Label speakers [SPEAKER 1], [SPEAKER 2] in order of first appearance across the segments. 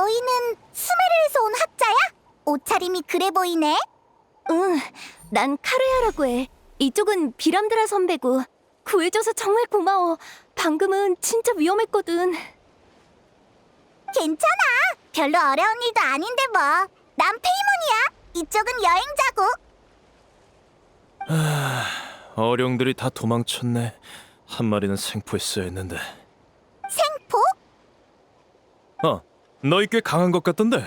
[SPEAKER 1] 너희는 수메르에서 온 학자야? 옷차림이 그래 보이네.
[SPEAKER 2] 응, 난 카르야라고 해. 이쪽은 비람드라 선배고. 구해줘서 정말 고마워. 방금은 진짜 위험했거든.
[SPEAKER 1] 괜찮아. 별로 어려운 일도 아닌데 뭐. 난 페이몬이야. 이쪽은 여행자고.
[SPEAKER 3] 어룡들이 다 도망쳤네. 한 마리는 생포했어야 했는데.
[SPEAKER 1] 생포?
[SPEAKER 3] 너희 꽤 강한 것 같던데.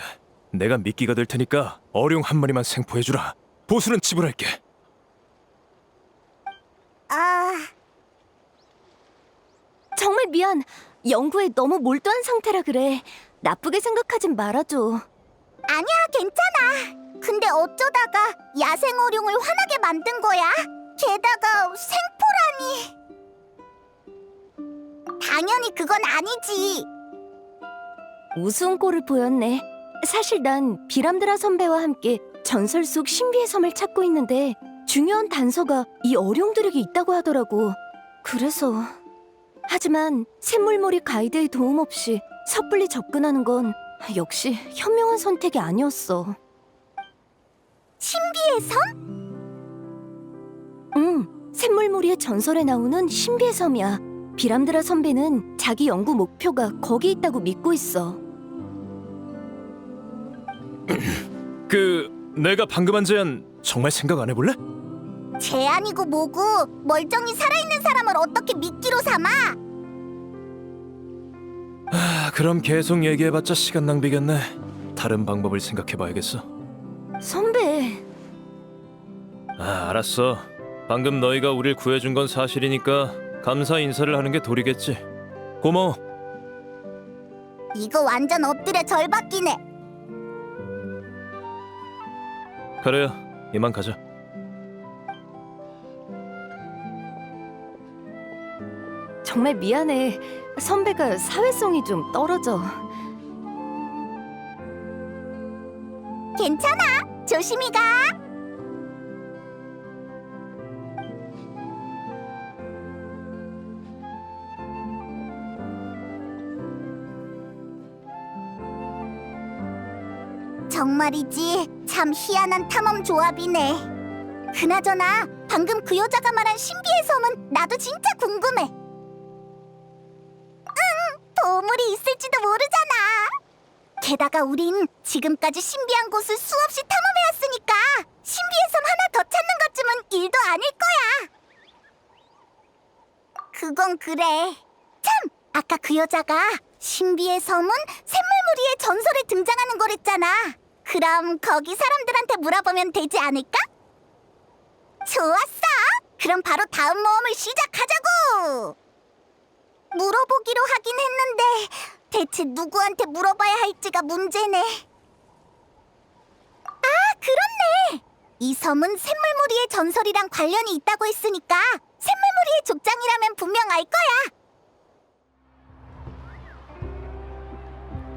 [SPEAKER 3] 내가 미끼가 될 테니까 어룡 한 마리만 생포해주라. 보수는 지불할게.
[SPEAKER 1] 아...
[SPEAKER 2] 정말 미안. 연구에 너무 몰두한 상태라 그래. 나쁘게 생각하진 말아줘.
[SPEAKER 1] 아니야, 괜찮아. 근데 어쩌다가 야생 어룡을 화나게 만든 거야? 게다가 생포라니. 당연히 그건 아니지.
[SPEAKER 2] 우스운 꼴을 보였네. 사실 난 비람드라 선배와 함께 전설 속 신비의 섬을 찾고 있는데 중요한 단서가 이 어룡들에게 있다고 하더라고. 그래서... 하지만 샘물몰이 가이드의 도움 없이 섣불리 접근하는 건 역시 현명한 선택이 아니었어.
[SPEAKER 1] 신비의 섬?
[SPEAKER 2] 응, 샘물몰이의 전설에 나오는 신비의 섬이야. 비람드라 선배는 자기 연구 목표가 거기 있다고 믿고 있어.
[SPEAKER 3] 내가 방금 한 제안 정말 생각 안 해볼래?
[SPEAKER 1] 제안이고 뭐고 멀쩡히 살아있는 사람을 어떻게 미끼로 삼아?
[SPEAKER 3] 그럼 계속 얘기해봤자 시간 낭비겠네. 다른 방법을 생각해봐야겠어.
[SPEAKER 2] 선배,
[SPEAKER 3] 알았어. 방금 너희가 우릴 구해준 건 사실이니까 감사 인사를 하는 게 도리겠지. 고마워.
[SPEAKER 1] 이거 완전 엎드려 절받기네.
[SPEAKER 3] 그래요. 이만 가자.
[SPEAKER 2] 정말 미안해. 선배가 사회성이 좀 떨어져.
[SPEAKER 1] 괜찮아. 조심히 가. 정말이지. 참 희한한 탐험 조합이네. 그나저나 방금 그 여자가 말한 신비의 섬은 나도 진짜 궁금해. 보물이 있을지도 모르잖아. 게다가 우린 지금까지 신비한 곳을 수없이 탐험해왔으니까 신비의 섬 하나 더 찾는 것쯤은 일도 아닐 거야. 그건 그래. 참! 아까 그 여자가 신비의 섬은 샘물무리의 전설에 등장하는 거랬잖아. 그럼 거기 사람들한테 물어보면 되지 않을까? 좋았어! 그럼 바로 다음 모험을 시작하자고! 물어보기로 하긴 했는데 대체 누구한테 물어봐야 할지가 문제네. 아, 그렇네. 이 섬은 샘물무리의 전설이랑 관련이 있다고 했으니까 샘물무리의 족장이라면 분명 알 거야.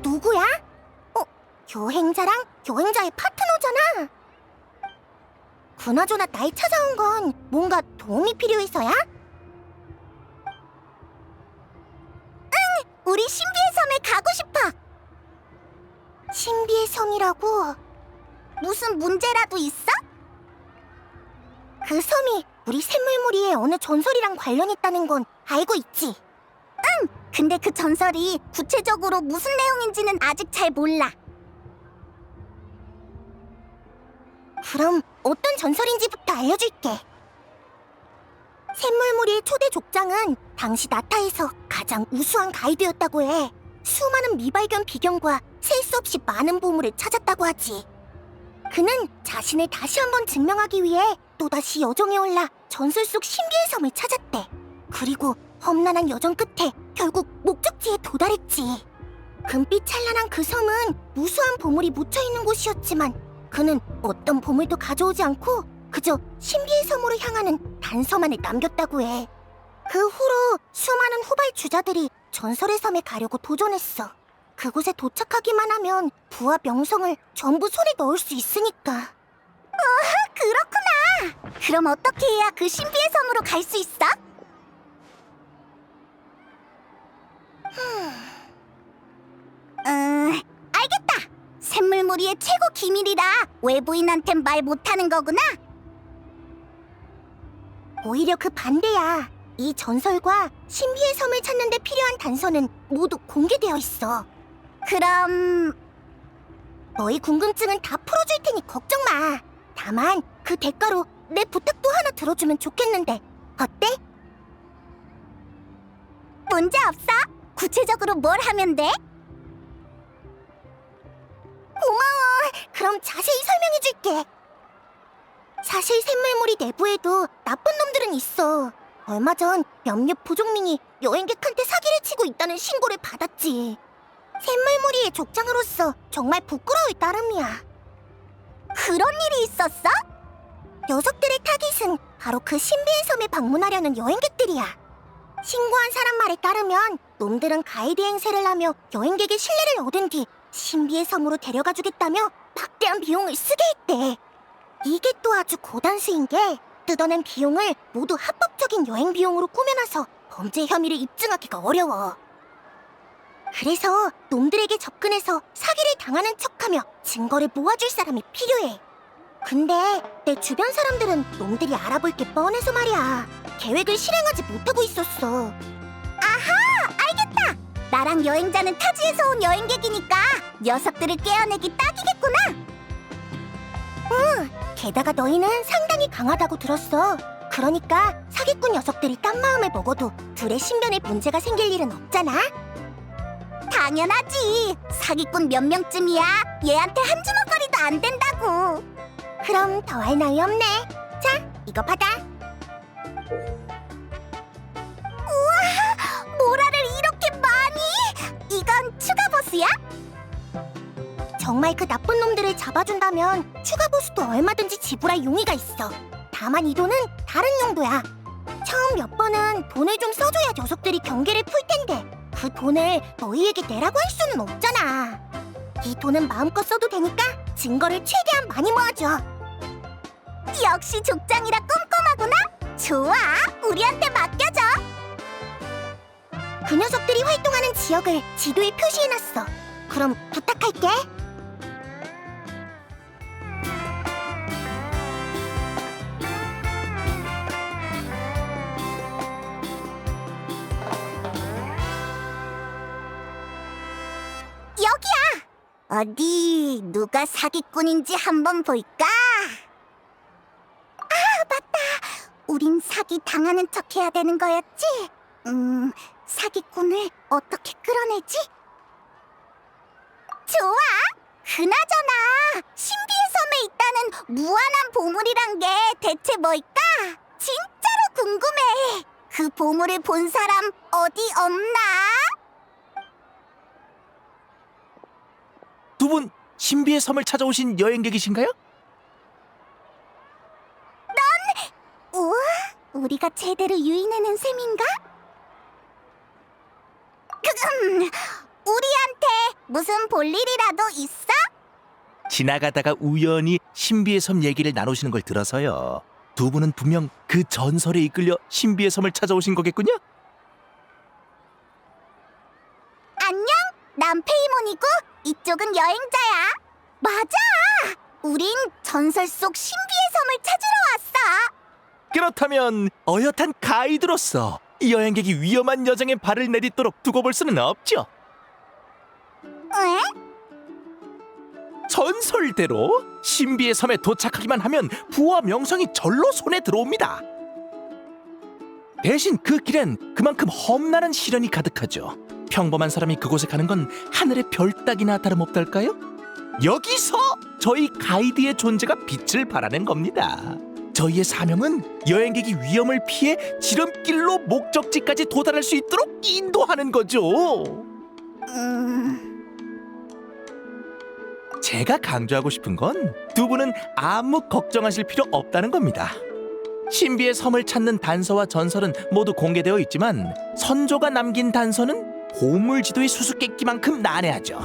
[SPEAKER 1] 누구야? 여행자랑 여행자의 파트너잖아. 그나저나 날 찾아온 건 뭔가 도움이 필요해서야? 우리 신비의 섬에 가고 싶어. 신비의 섬이라고? 무슨 문제라도 있어? 그 섬이 우리 샘물무리의 어느 전설이랑 관련 있다는 건 알고 있지? 응! 근데 그 전설이 구체적으로 무슨 내용인지는 아직 잘 몰라. 그럼 어떤 전설인지부터 알려줄게. 샘물무리의 초대 족장은 당시 나타에서 가장 우수한 가이드였다고 해. 수많은 미발견 비경과 셀 수 없이 많은 보물을 찾았다고 하지. 그는 자신을 다시 한번 증명하기 위해 또다시 여정에 올라 전설 속 신비의 섬을 찾았대. 그리고 험난한 여정 끝에 결국 목적지에 도달했지. 금빛 찬란한 그 섬은 무수한 보물이 묻혀있는 곳이었지만 그는 어떤 보물도 가져오지 않고 그저 신비의 섬으로 향하는 단서만을 남겼다고 해. 그 후로 수많은 후발 주자들이 전설의 섬에 가려고 도전했어. 그곳에 도착하기만 하면 부와 명성을 전부 손에 넣을 수 있으니까. 그렇구나. 그럼 어떻게 해야 그 신비의 섬으로 갈 수 있어? 알겠다. 우리의 최고 기밀이라 외부인한텐 말 못하는 거구나. 오히려 그 반대야. 이 전설과 신비의 섬을 찾는 데 필요한 단서는 모두 공개되어 있어. 그럼 너희 궁금증은 다 풀어줄 테니 걱정 마. 다만 그 대가로 내 부탁도 하나 들어주면 좋겠는데 어때? 문제 없어. 구체적으로 뭘 하면 돼? 고마워. 그럼 자세히 설명해줄게. 사실 샘물무리 내부에도 나쁜 놈들은 있어. 얼마 전 몇몇 부족민이 여행객한테 사기를 치고 있다는 신고를 받았지. 샘물무리의 족장으로서 정말 부끄러울 따름이야. 그런 일이 있었어? 녀석들의 타깃은 바로 그 신비의 섬에 방문하려는 여행객들이야. 신고한 사람 말에 따르면 놈들은 가이드 행세를 하며 여행객의 신뢰를 얻은 뒤 신비의 섬으로 데려가 주겠다며 막대한 비용을 쓰게 했대. 이게 또 아주 고단수인 게 뜯어낸 비용을 모두 합법적인 여행 비용으로 꾸며놔서 범죄 혐의를 입증하기가 어려워. 그래서 놈들에게 접근해서 사기를 당하는 척하며 증거를 모아줄 사람이 필요해. 근데 내 주변 사람들은 놈들이 알아볼 게 뻔해서 말이야. 계획을 실행하지 못하고 있었어. 아하! 알겠다! 나랑 여행자는 타지에서 온 여행객이니까 녀석들을 깨어내기 딱이겠구나! 응! 게다가 너희는 상당히 강하다고 들었어. 그러니까 사기꾼 녀석들이 딴 마음을 먹어도 둘의 신변에 문제가 생길 일은 없잖아? 당연하지! 사기꾼 몇 명쯤이야? 얘한테 한 주먹거리도 안 된다고! 그럼 더할 나위 없네. 자, 이거 받아. 우와! 모라를 이렇게 많이! 이건 추가 보스야? 정말 그 나쁜 놈들을 잡아준다면 추가 보수도 얼마든지 지불할 용의가 있어. 다만 이 돈은 다른 용도야. 처음 몇 번은 돈을 좀 써줘야 녀석들이 경계를 풀 텐데 그 돈을 너희에게 내라고 할 수는 없잖아. 이 돈은 마음껏 써도 되니까 증거를 최대한 많이 모아줘. 역시 족장이라 꼼꼼하구나. 좋아, 우리한테 맡겨줘. 그 녀석들이 활동하는 지역을 지도에 표시해놨어. 그럼 부탁할게. 여기야! 어디 누가 사기꾼인지 한번 볼까? 아, 맞다! 우린 사기 당하는 척 해야 되는 거였지? 사기꾼을 어떻게 끌어내지? 좋아! 그나저나 신비의 섬에 있다는 무한한 보물이란 게 대체 뭘까? 진짜로 궁금해! 그 보물을 본 사람 어디 없나?
[SPEAKER 4] 두 분 신비의 섬을 찾아오신 여행객이신가요?
[SPEAKER 1] 우와, 우리가 제대로 유인해낸 셈인가? 우리한테 무슨 볼일이라도 있어?
[SPEAKER 4] 지나가다가 우연히 신비의 섬 얘기를 나누시는 걸 들어서요. 두 분은 분명 그 전설에 이끌려 신비의 섬을 찾아오신 거겠군요?
[SPEAKER 1] 안녕, 난 페이몬이고 이쪽은 여행자야. 맞아! 우린 전설 속 신비의 섬을 찾으러 왔어.
[SPEAKER 4] 그렇다면 어엿한 가이드로서 이 여행객이 위험한 여정에 발을 내딛도록 두고 볼 수는 없죠.
[SPEAKER 1] 왜?
[SPEAKER 4] 전설대로 신비의 섬에 도착하기만 하면 부와 명성이 절로 손에 들어옵니다. 대신 그 길엔 그만큼 험난한 시련이 가득하죠. 평범한 사람이 그곳에 가는 건 하늘의 별 따기나 다름없달까요? 여기서 저희 가이드의 존재가 빛을 발하는 겁니다. 저희의 사명은 여행객이 위험을 피해 지름길로 목적지까지 도달할 수 있도록 인도하는 거죠. 제가 강조하고 싶은 건 두 분은 아무 걱정하실 필요 없다는 겁니다. 신비의 섬을 찾는 단서와 전설은 모두 공개되어 있지만 선조가 남긴 단서는 보물지도의 수수께끼만큼 난해하죠.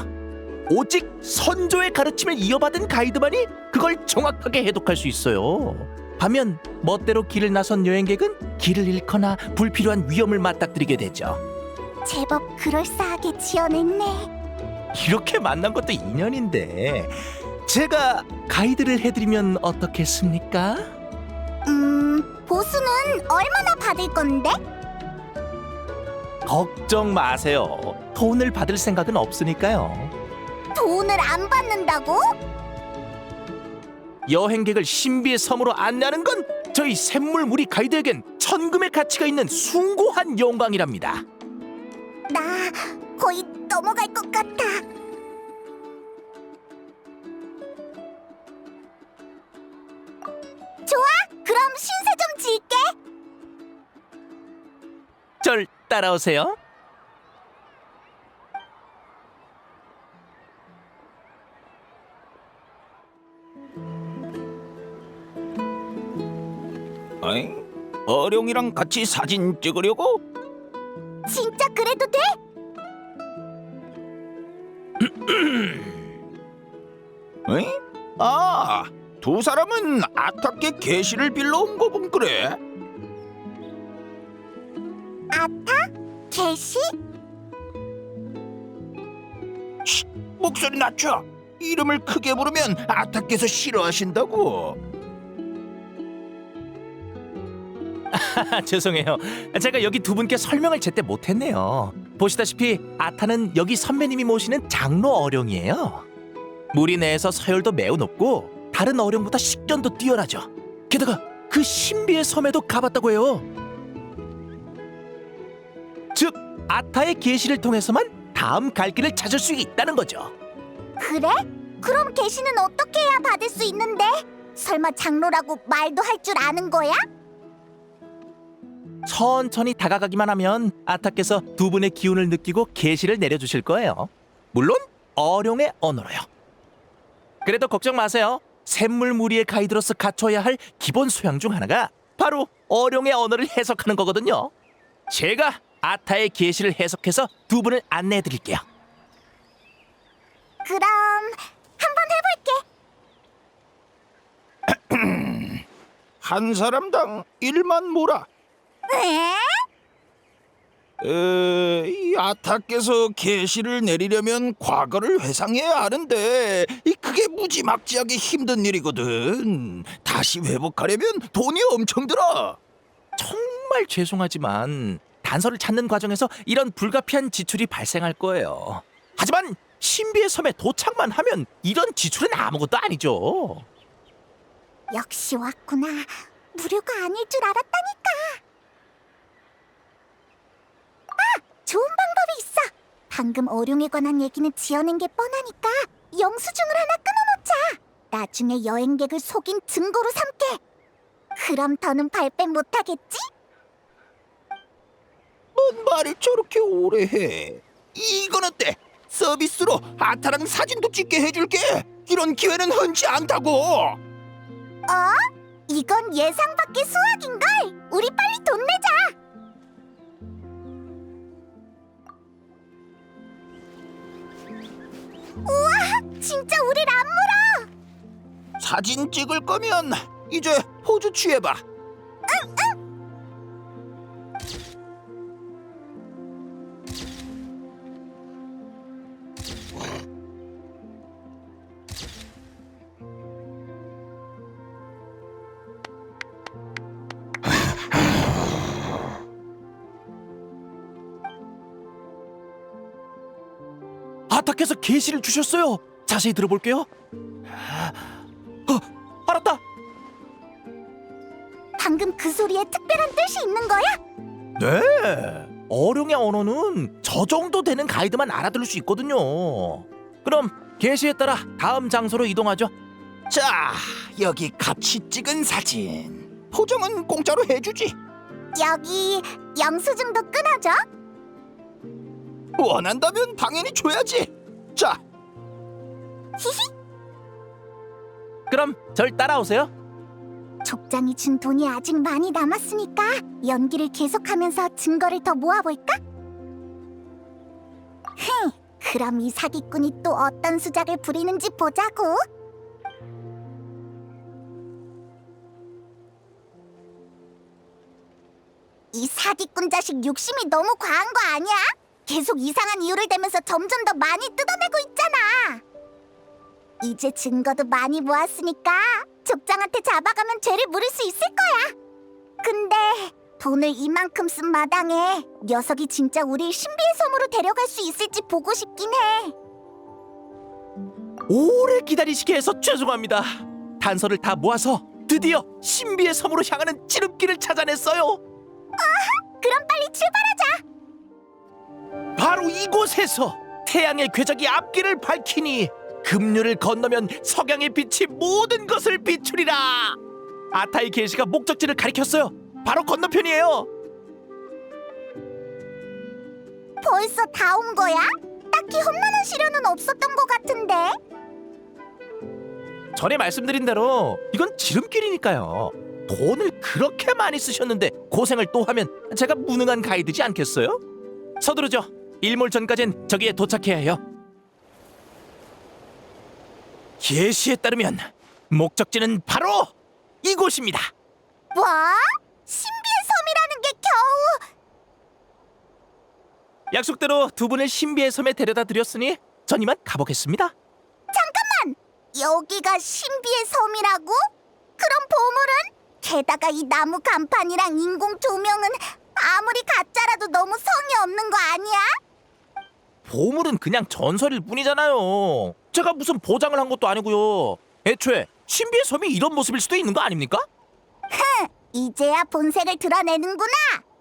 [SPEAKER 4] 오직 선조의 가르침을 이어받은 가이드만이 그걸 정확하게 해독할 수 있어요. 반면 멋대로 길을 나선 여행객은 길을 잃거나 불필요한 위험을 맞닥뜨리게 되죠.
[SPEAKER 1] 제법 그럴싸하게 지어냈네.
[SPEAKER 4] 이렇게 만난 것도 인연인데 제가 가이드를 해드리면 어떻겠습니까?
[SPEAKER 1] 보수는 얼마나 받을 건데?
[SPEAKER 4] 걱정 마세요. 돈을 받을 생각은 없으니까요.
[SPEAKER 1] 돈을 안 받는다고?
[SPEAKER 4] 여행객을 신비의 섬으로 안내하는 건 저희 샘물무리 가이드에겐 천금의 가치가 있는 숭고한 영광이랍니다.
[SPEAKER 1] 나 거의 넘어갈 것 같아. 좋아, 그럼 신세 좀 질게.
[SPEAKER 4] 절 따라오세요.
[SPEAKER 5] 어이? 어룡이랑 같이 사진 찍으려고?
[SPEAKER 1] 진짜 그래도 돼?
[SPEAKER 5] 어이? 아, 두 사람은 아타께 계시를 빌러 온 거군 그래?
[SPEAKER 1] 아타? 개시?
[SPEAKER 5] 목소리 낮춰. 이름을 크게 부르면 아타께서 싫어하신다고.
[SPEAKER 4] 죄송해요. 제가 여기 두 분께 설명을 제때 못했네요. 보시다시피 아타는 여기 선배님이 모시는 장로 어룡이에요. 무리 내에서 서열도 매우 높고 다른 어룡보다 식견도 뛰어나죠. 게다가 그 신비의 섬에도 가봤다고 해요. 즉 아타의 계시를 통해서만 다음 갈 길을 찾을 수 있다는 거죠.
[SPEAKER 1] 그래? 그럼 개시는 어떻게 해야 받을 수 있는데? 설마 장로라고 말도 할 줄 아는 거야?
[SPEAKER 4] 천천히 다가가기만 하면 아타께서 두 분의 기운을 느끼고 계시를 내려주실 거예요. 물론 어룡의 언어로요. 그래도 걱정 마세요. 샘물무리의 가이드로서 갖춰야 할 기본 소양 중 하나가 바로 어룡의 언어를 해석하는 거거든요. 제가 아타의 계시를 해석해서 두 분을 안내해드릴게요.
[SPEAKER 1] 그럼 한번 해볼게.
[SPEAKER 5] 한 사람당 1만 모라.
[SPEAKER 1] 에?
[SPEAKER 5] 이 아타께서 계시를 내리려면 과거를 회상해야 하는데 그게 무지막지하게 힘든 일이거든. 다시 회복하려면 돈이 엄청 들어.
[SPEAKER 4] 정말 죄송하지만 단서를 찾는 과정에서 이런 불가피한 지출이 발생할 거예요. 하지만 신비의 섬에 도착만 하면 이런 지출은 아무것도 아니죠.
[SPEAKER 1] 역시 왔구나. 무료가 아닐 줄 알았다니까. 좋은 방법이 있어. 방금 어룡에 관한 얘기는 지어낸 게 뻔하니까 영수증을 하나 끊어놓자. 나중에 여행객을 속인 증거로 삼게. 그럼 더는 발뺌 못하겠지?
[SPEAKER 5] 뭔 말을 저렇게 오래 해. 이건 어때? 서비스로 아타랑 사진도 찍게 해줄게. 이런 기회는 흔치 않다고.
[SPEAKER 1] 어? 이건 예상 밖의 수확인걸. 우리 빨리 돈 내자. 우와, 진짜 우릴 안 물어.
[SPEAKER 5] 사진 찍을 거면 이제 포즈 취해봐.
[SPEAKER 4] 아타께서 계시를 주셨어요. 자세히 들어볼게요. 알았다.
[SPEAKER 1] 방금 그 소리에 특별한 뜻이 있는 거야?
[SPEAKER 4] 네. 어룡의 언어는 저 정도 되는 가이드만 알아들을 수 있거든요. 그럼 계시에 따라 다음 장소로 이동하죠.
[SPEAKER 5] 자, 여기 같이 찍은 사진. 포장은 공짜로 해주지.
[SPEAKER 1] 여기 영수증도 끊어줘.
[SPEAKER 5] 원한다면 당연히 줘야지. 자,
[SPEAKER 4] 그럼 절 따라오세요.
[SPEAKER 1] 족장이 준 돈이 아직 많이 남았으니까 연기를 계속하면서 증거를 더 모아볼까? 그럼 이 사기꾼이 또 어떤 수작을 부리는지 보자고. 이 사기꾼 자식 욕심이 너무 과한 거 아니야? 계속 이상한 이유를 대면서 점점 더 많이 뜯어내고 있잖아. 이제 증거도 많이 모았으니까 족장한테 잡아가면 죄를 물을 수 있을 거야. 근데 돈을 이만큼 쓴 마당에 녀석이 진짜 우릴 신비의 섬으로 데려갈 수 있을지 보고 싶긴 해.
[SPEAKER 4] 오래 기다리시게 해서 죄송합니다. 단서를 다 모아서 드디어 신비의 섬으로 향하는 지름길을 찾아냈어요.
[SPEAKER 1] 그럼 빨리 출발하자.
[SPEAKER 4] 바로 이곳에서 태양의 궤적이 앞길을 밝히니 급류를 건너면 석양의 빛이 모든 것을 비추리라. 아타이 계시가 목적지를 가리켰어요. 바로 건너편이에요.
[SPEAKER 1] 벌써 다 온 거야? 딱히 험난한 시련은 없었던 것 같은데.
[SPEAKER 4] 전에 말씀드린 대로 이건 지름길이니까요. 돈을 그렇게 많이 쓰셨는데 고생을 또 하면 제가 무능한 가이드지 않겠어요? 서두르죠. 일몰 전까진 저기에 도착해야 해요. 계시에 따르면 목적지는 바로 이곳입니다.
[SPEAKER 1] 뭐? 신비의 섬이라는 게 겨우...
[SPEAKER 4] 약속대로 두 분을 신비의 섬에 데려다 드렸으니 전 이만 가보겠습니다.
[SPEAKER 1] 여기가 신비의 섬이라고? 그럼 보물은? 게다가 이 나무 간판이랑 인공 조명은 아무리 가짜라도 너무 성의 없는 거 아니야?
[SPEAKER 4] 보물은 그냥 전설일 뿐이잖아요. 제가 무슨 보장을 한 것도 아니고요. 애초에 신비의 섬이 이런 모습일 수도 있는 거 아닙니까?
[SPEAKER 1] 이제야 본색을 드러내는구나.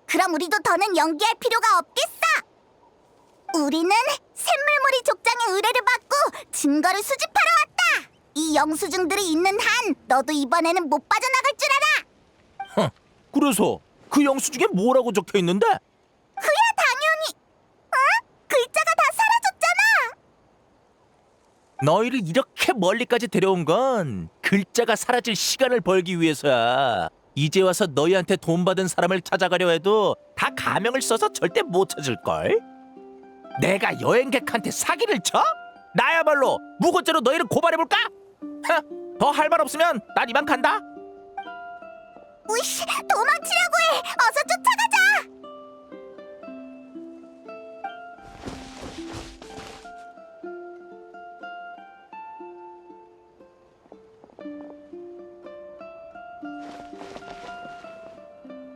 [SPEAKER 1] 그럼 우리도 더는 연기할 필요가 없겠어. 우리는 샘물무리 족장의 의뢰를 받고 증거를 수집하러 왔다. 이 영수증들이 있는 한 너도 이번에는 못 빠져나갈 줄 알아.
[SPEAKER 4] 그래서 그 영수증에 뭐라고 적혀 있는데?
[SPEAKER 1] 그야 당연히. 글자가 다 사라졌잖아.
[SPEAKER 4] 너희를 이렇게 멀리까지 데려온 건 글자가 사라질 시간을 벌기 위해서야. 이제 와서 너희한테 돈 받은 사람을 찾아가려 해도 다 가명을 써서 절대 못 찾을걸? 내가 여행객한테 사기를 쳐? 나야말로 무고죄로 너희를 고발해볼까? 더 할 말 없으면 난 이만 간다.
[SPEAKER 1] 으이씨, 도망치려고 해. 어서 쫓아가자.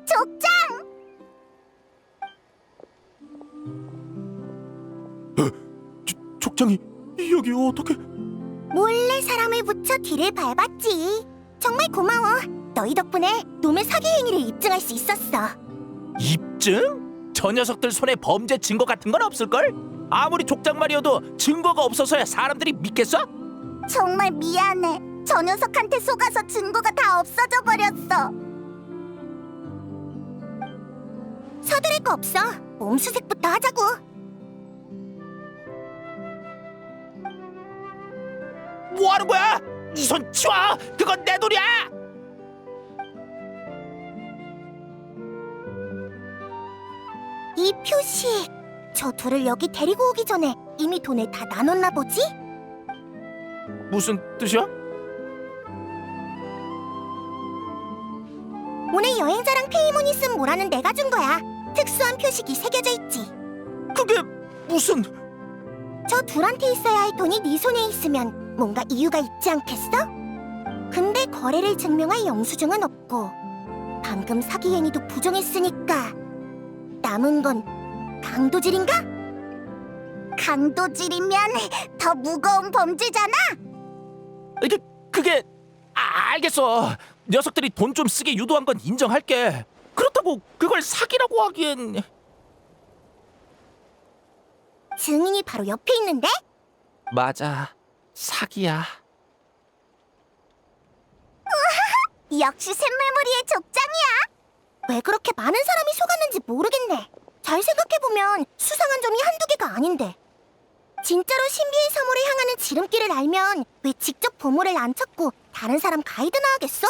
[SPEAKER 1] 족장!
[SPEAKER 4] 족장이 여기 어떻게?
[SPEAKER 1] 몰래 사람을 붙여 뒤를 밟았지. 정말 고마워. 너희 덕분에 놈의 사기 행위를 입증할 수 있었어.
[SPEAKER 4] 입증? 저 녀석들 손에 범죄 증거 같은 건 없을걸? 아무리 족장 말이어도 증거가 없어서야 사람들이 믿겠어?
[SPEAKER 1] 정말 미안해. 저 녀석한테 속아서 증거가 다 없어져 버렸어. 서두를 거 없어. 몸수색부터 하자고.
[SPEAKER 4] 뭐 하는 거야? 이 손 치워! 그건 내 돈이야!
[SPEAKER 1] 이 표식. 저 둘을 여기 데리고 오기 전에 이미 돈을 다 나눴나 보지?
[SPEAKER 4] 무슨 뜻이야?
[SPEAKER 1] 오늘 여행자랑 페이몬이 쓴 모라는 내가 준 거야. 특수한 표식이 새겨져 있지.
[SPEAKER 4] 그게 무슨...
[SPEAKER 1] 저 둘한테 있어야 할 돈이 네 손에 있으면 뭔가 이유가 있지 않겠어? 근데 거래를 증명할 영수증은 없고 방금 사기 행위도 부정했으니까 남은 건 강도질인가? 강도질이면 더 무거운 범죄잖아?
[SPEAKER 4] 그게... 알겠어. 녀석들이 돈 좀 쓰게 유도한 건 인정할게. 그렇다고 그걸 사기라고 하기엔...
[SPEAKER 1] 증인이 바로 옆에 있는데?
[SPEAKER 4] 맞아. 사기야.
[SPEAKER 1] 역시 샘물무리의 족장이야. 왜 그렇게 많은 사람이 속았는지 모르겠네. 잘 생각해보면 수상한 점이 한두 개가 아닌데. 진짜로 신비의 섬으로 향하는 지름길을 알면 왜 직접 보물을 안 찾고 다른 사람 가이드나 하겠어?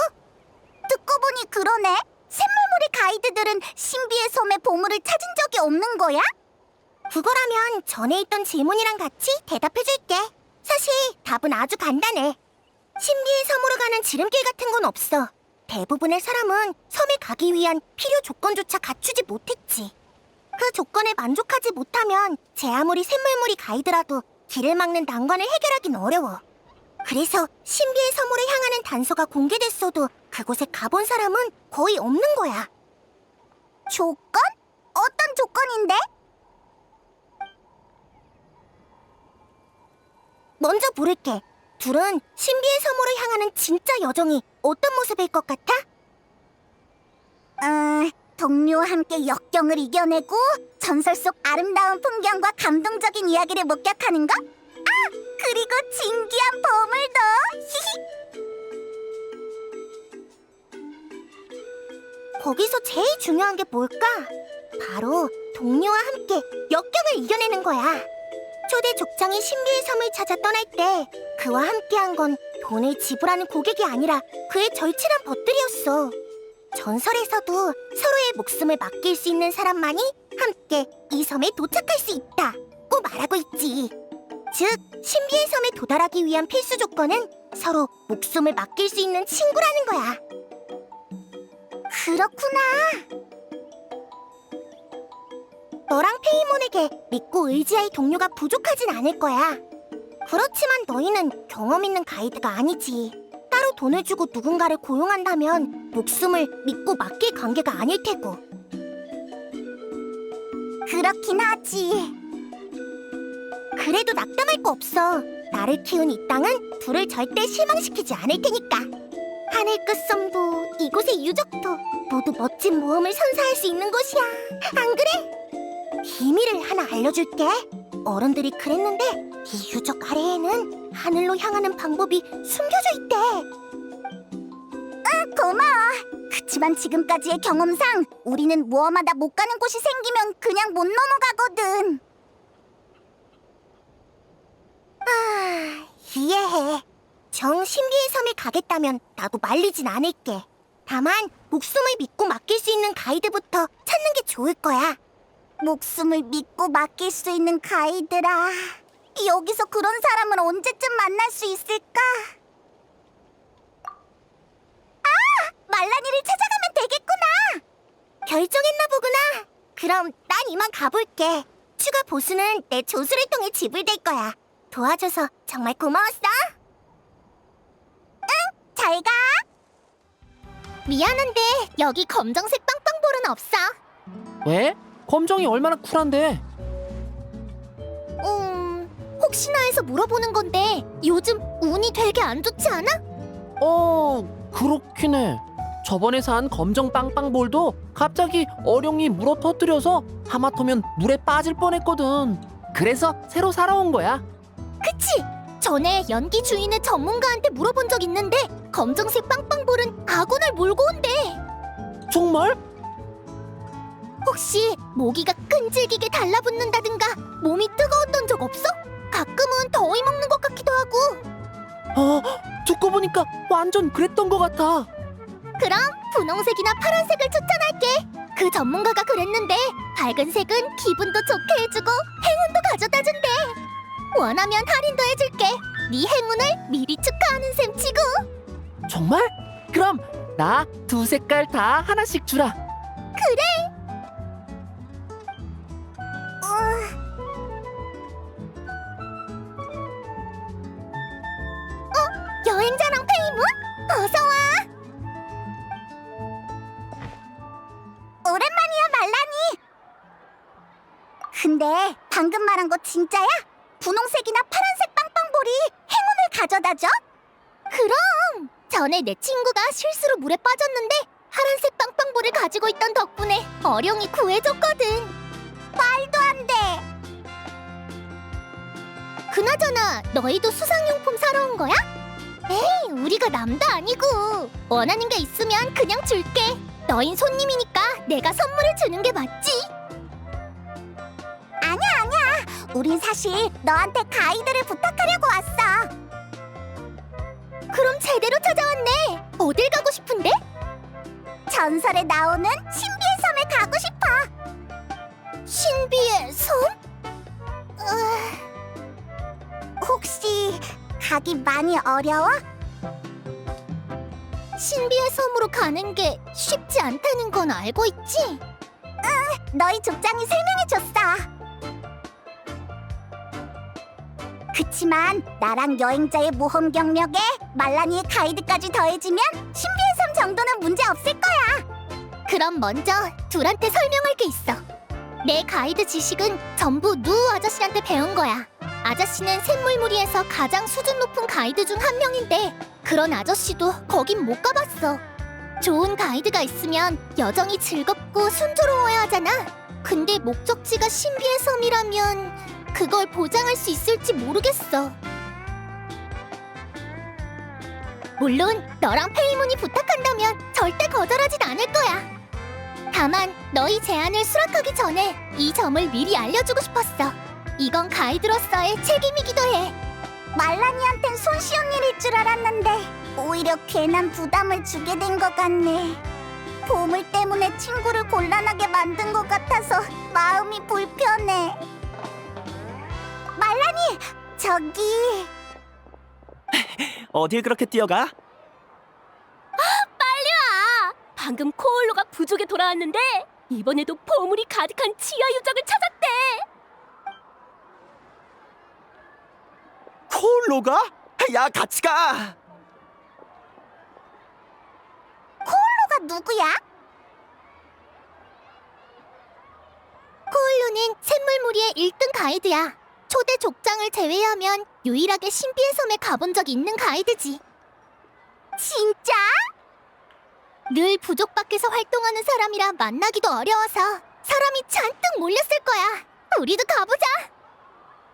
[SPEAKER 1] 듣고 보니 그러네. 샘물무리 가이드들은 신비의 섬에 보물을 찾은 적이 없는 거야? 그거라면 전에 있던 질문이랑 같이 대답해줄게. 사실 답은 아주 간단해. 신비의 섬으로 가는 지름길 같은 건 없어. 대부분의 사람은 섬에 가기 위한 필요 조건조차 갖추지 못했지. 그 조건에 만족하지 못하면 제 아무리 샘물물이 가이드라도 길을 막는 난관을 해결하긴 어려워. 그래서 신비의 섬으로 향하는 단서가 공개됐어도 그곳에 가본 사람은 거의 없는 거야. 조건? 어떤 조건인데? 먼저 물을게. 둘은 신비의 섬으로 향하는 진짜 여정이 어떤 모습일 것 같아? 동료와 함께 역경을 이겨내고 전설 속 아름다운 풍경과 감동적인 이야기를 목격하는 것? 그리고 진기한 보물도! 거기서 제일 중요한 게 뭘까? 바로 동료와 함께 역경을 이겨내는 거야. 초대 족장이 신비의 섬을 찾아 떠날 때 그와 함께한 건 돈을 지불하는 고객이 아니라 그의 절친한 벗들이었어. 전설에서도 서로의 목숨을 맡길 수 있는 사람만이 함께 이 섬에 도착할 수 있다고 말하고 있지. 즉, 신비의 섬에 도달하기 위한 필수 조건은 서로 목숨을 맡길 수 있는 친구라는 거야. 그렇구나. 너랑 페이몬에게 믿고 의지할 동료가 부족하진 않을 거야. 그렇지만 너희는 경험 있는 가이드가 아니지. 따로 돈을 주고 누군가를 고용한다면 목숨을 믿고 맡길 관계가 아닐 테고. 그렇긴 하지. 그래도 낙담할 거 없어. 나를 키운 이 땅은 둘을 절대 실망시키지 않을 테니까. 하늘 끝섬도 이곳의 유적도 모두 멋진 모험을 선사할 수 있는 곳이야. 안 그래? 비밀을 하나 알려줄게. 어른들이 그랬는데 이 유적 아래에는 하늘로 향하는 방법이 숨겨져 있대. 고마워. 그치만 지금까지의 경험상 우리는 모험하다 못 가는 곳이 생기면 그냥 못 넘어가거든. 이해해. 정 신비의 섬에 가겠다면 나도 말리진 않을게. 다만 목숨을 믿고 맡길 수 있는 가이드부터 찾는 게 좋을 거야. 목숨을 믿고 맡길 수 있는 가이드라. 여기서 그런 사람을 언제쯤 만날 수 있을까? 말라니를 찾아가면 되겠구나. 결정했나 보구나. 그럼 난 이만 가볼게. 추가 보수는 내 조수를 통해 지불될 거야. 도와줘서 정말 고마웠어. 응, 잘 가. 미안한데 여기 검정색 빵빵볼은 없어.
[SPEAKER 6] 왜? 검정이 얼마나 쿨한데?
[SPEAKER 1] 혹시나 해서 물어보는 건데 요즘 운이 되게 안 좋지 않아?
[SPEAKER 6] 그렇긴 해. 저번에 산 검정 빵빵볼도 갑자기 어룡이 물어 터뜨려서 하마터면 물에 빠질 뻔했거든. 그래서 새로 사러 온 거야.
[SPEAKER 1] 그치? 전에 연기 주인의 전문가한테 물어본 적 있는데 검정색 빵빵볼은 아군을 몰고 온대.
[SPEAKER 6] 정말?
[SPEAKER 1] 혹시 모기가 끈질기게 달라붙는다든가 몸이 뜨거웠던 적 없어? 가끔은 더위 먹는 것 같기도 하고.
[SPEAKER 6] 듣고 보니까 완전 그랬던 것 같아.
[SPEAKER 1] 그럼 분홍색이나 파란색을 추천할게. 그 전문가가 그랬는데 밝은 색은 기분도 좋게 해주고 행운도 가져다준대. 원하면 할인도 해줄게. 네 행운을 미리 축하하는 셈 치고.
[SPEAKER 6] 정말? 그럼 나 두 색깔 다 하나씩 주라.
[SPEAKER 1] 그래. 여행자랑 페이몬? 어서 와. 오랜만이야, 말라니. 근데 방금 말한 거 진짜야? 분홍색이나 파란색 빵빵볼이 행운을 가져다줘? 그럼! 전에 내 친구가 실수로 물에 빠졌는데 파란색 빵빵볼을 가지고 있던 덕분에 어룡이 구해줬거든. 말도 안 돼! 그나저나 너희도 수상용품 사러 온 거야? 에이, 우리가 남도 아니고. 원하는 게 있으면 그냥 줄게. 너흰 손님이니까 내가 선물을 주는 게 맞지. 아니야. 우린 사실 너한테 가이드를 부탁하려고 왔어. 그럼 제대로 찾아왔네. 어딜 가고 싶은데? 전설에 나오는 신비의 섬에 가고 싶어. 신비의 섬? 혹시 가기 많이 어려워? 신비의 섬으로 가는 게 쉽지 않다는 건 알고 있지? 너희 족장이 설명해줬어. 그치만 나랑 여행자의 모험 경력에 말라니의 가이드까지 더해지면 신비의 섬 정도는 문제 없을 거야. 그럼 먼저 둘한테 설명할 게 있어. 내 가이드 지식은 전부 누우 아저씨한테 배운 거야. 아저씨는 샘물무리에서 가장 수준 높은 가이드 중 한 명인데 그런 아저씨도 거긴 못 가봤어. 좋은 가이드가 있으면 여정이 즐겁고 순조로워야 하잖아. 근데 목적지가 신비의 섬이라면 그걸 보장할 수 있을지 모르겠어. 물론 너랑 페이몬이 부탁한다면 절대 거절하진 않을 거야. 다만 너희 제안을 수락하기 전에 이 점을 미리 알려주고 싶었어. 이건 가이드로서의 책임이기도 해. 말라니한텐 손쉬운 일일 줄 알았는데 오히려 괜한 부담을 주게 된 것 같네. 보물 때문에 친구를 곤란하게 만든 것 같아서 마음이 불편해. 말라니, 저기...
[SPEAKER 7] 어딜 그렇게 뛰어가?
[SPEAKER 2] 방금 코올로가 부족에 돌아왔는데 이번에도 보물이 가득한 지하 유적을 찾았대.
[SPEAKER 7] 콜로가? 야, 같이 가!
[SPEAKER 1] 코올로가 누구야? 코올로는 샘물무리의 1등 가이드야. 초대 족장을 제외하면 유일하게 신비의 섬에 가본 적이 있는 가이드지. 진짜? 늘 부족 밖에서 활동하는 사람이라 만나기도 어려워서 사람이 잔뜩 몰렸을 거야. 우리도 가보자.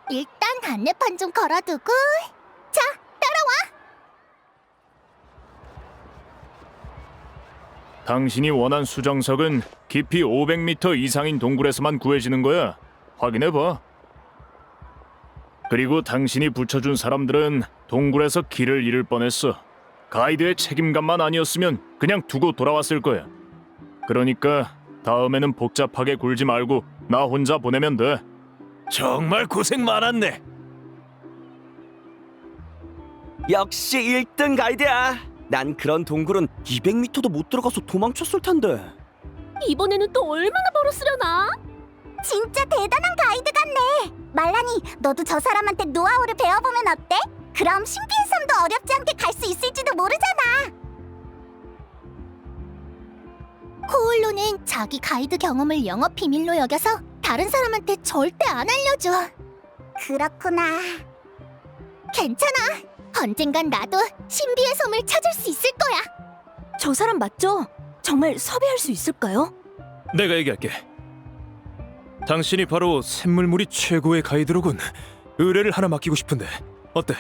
[SPEAKER 1] 일단 안내판 좀 걸어두고. 자, 따라와.
[SPEAKER 3] 당신이 원한 수정석은 깊이 500m 이상인 동굴에서만 구해지는 거야. 확인해봐. 그리고 당신이 붙여준 사람들은 동굴에서 길을 잃을 뻔했어. 가이드의 책임감만 아니었으면 그냥 두고 돌아왔을 거야. 그러니까 다음에는 복잡하게 굴지 말고 나 혼자 보내면 돼. 정말 고생 많았네.
[SPEAKER 7] 역시 1등 가이드야. 난 그런 동굴은 200m도 못 들어가서 도망쳤을 텐데.
[SPEAKER 2] 이번에는 또 얼마나 벌었으려나?
[SPEAKER 1] 진짜 대단한 가이드 같네. 말라니, 너도 저 사람한테 노하우를 배워보면 어때? 그럼 신비의 섬도 어렵지 않게 갈 수 있을지도 모르잖아. 코올로는 자기 가이드 경험을 영업 비밀로 여겨서 다른 사람한테 절대 안 알려줘. 그렇구나. 괜찮아. 언젠간 나도 신비의 섬을 찾을 수 있을 거야.
[SPEAKER 2] 저 사람 맞죠? 정말 섭외할 수 있을까요?
[SPEAKER 3] 내가 얘기할게. 당신이 바로 샘물무리 최고의 가이드로군. 의뢰를 하나 맡기고 싶은데 어때?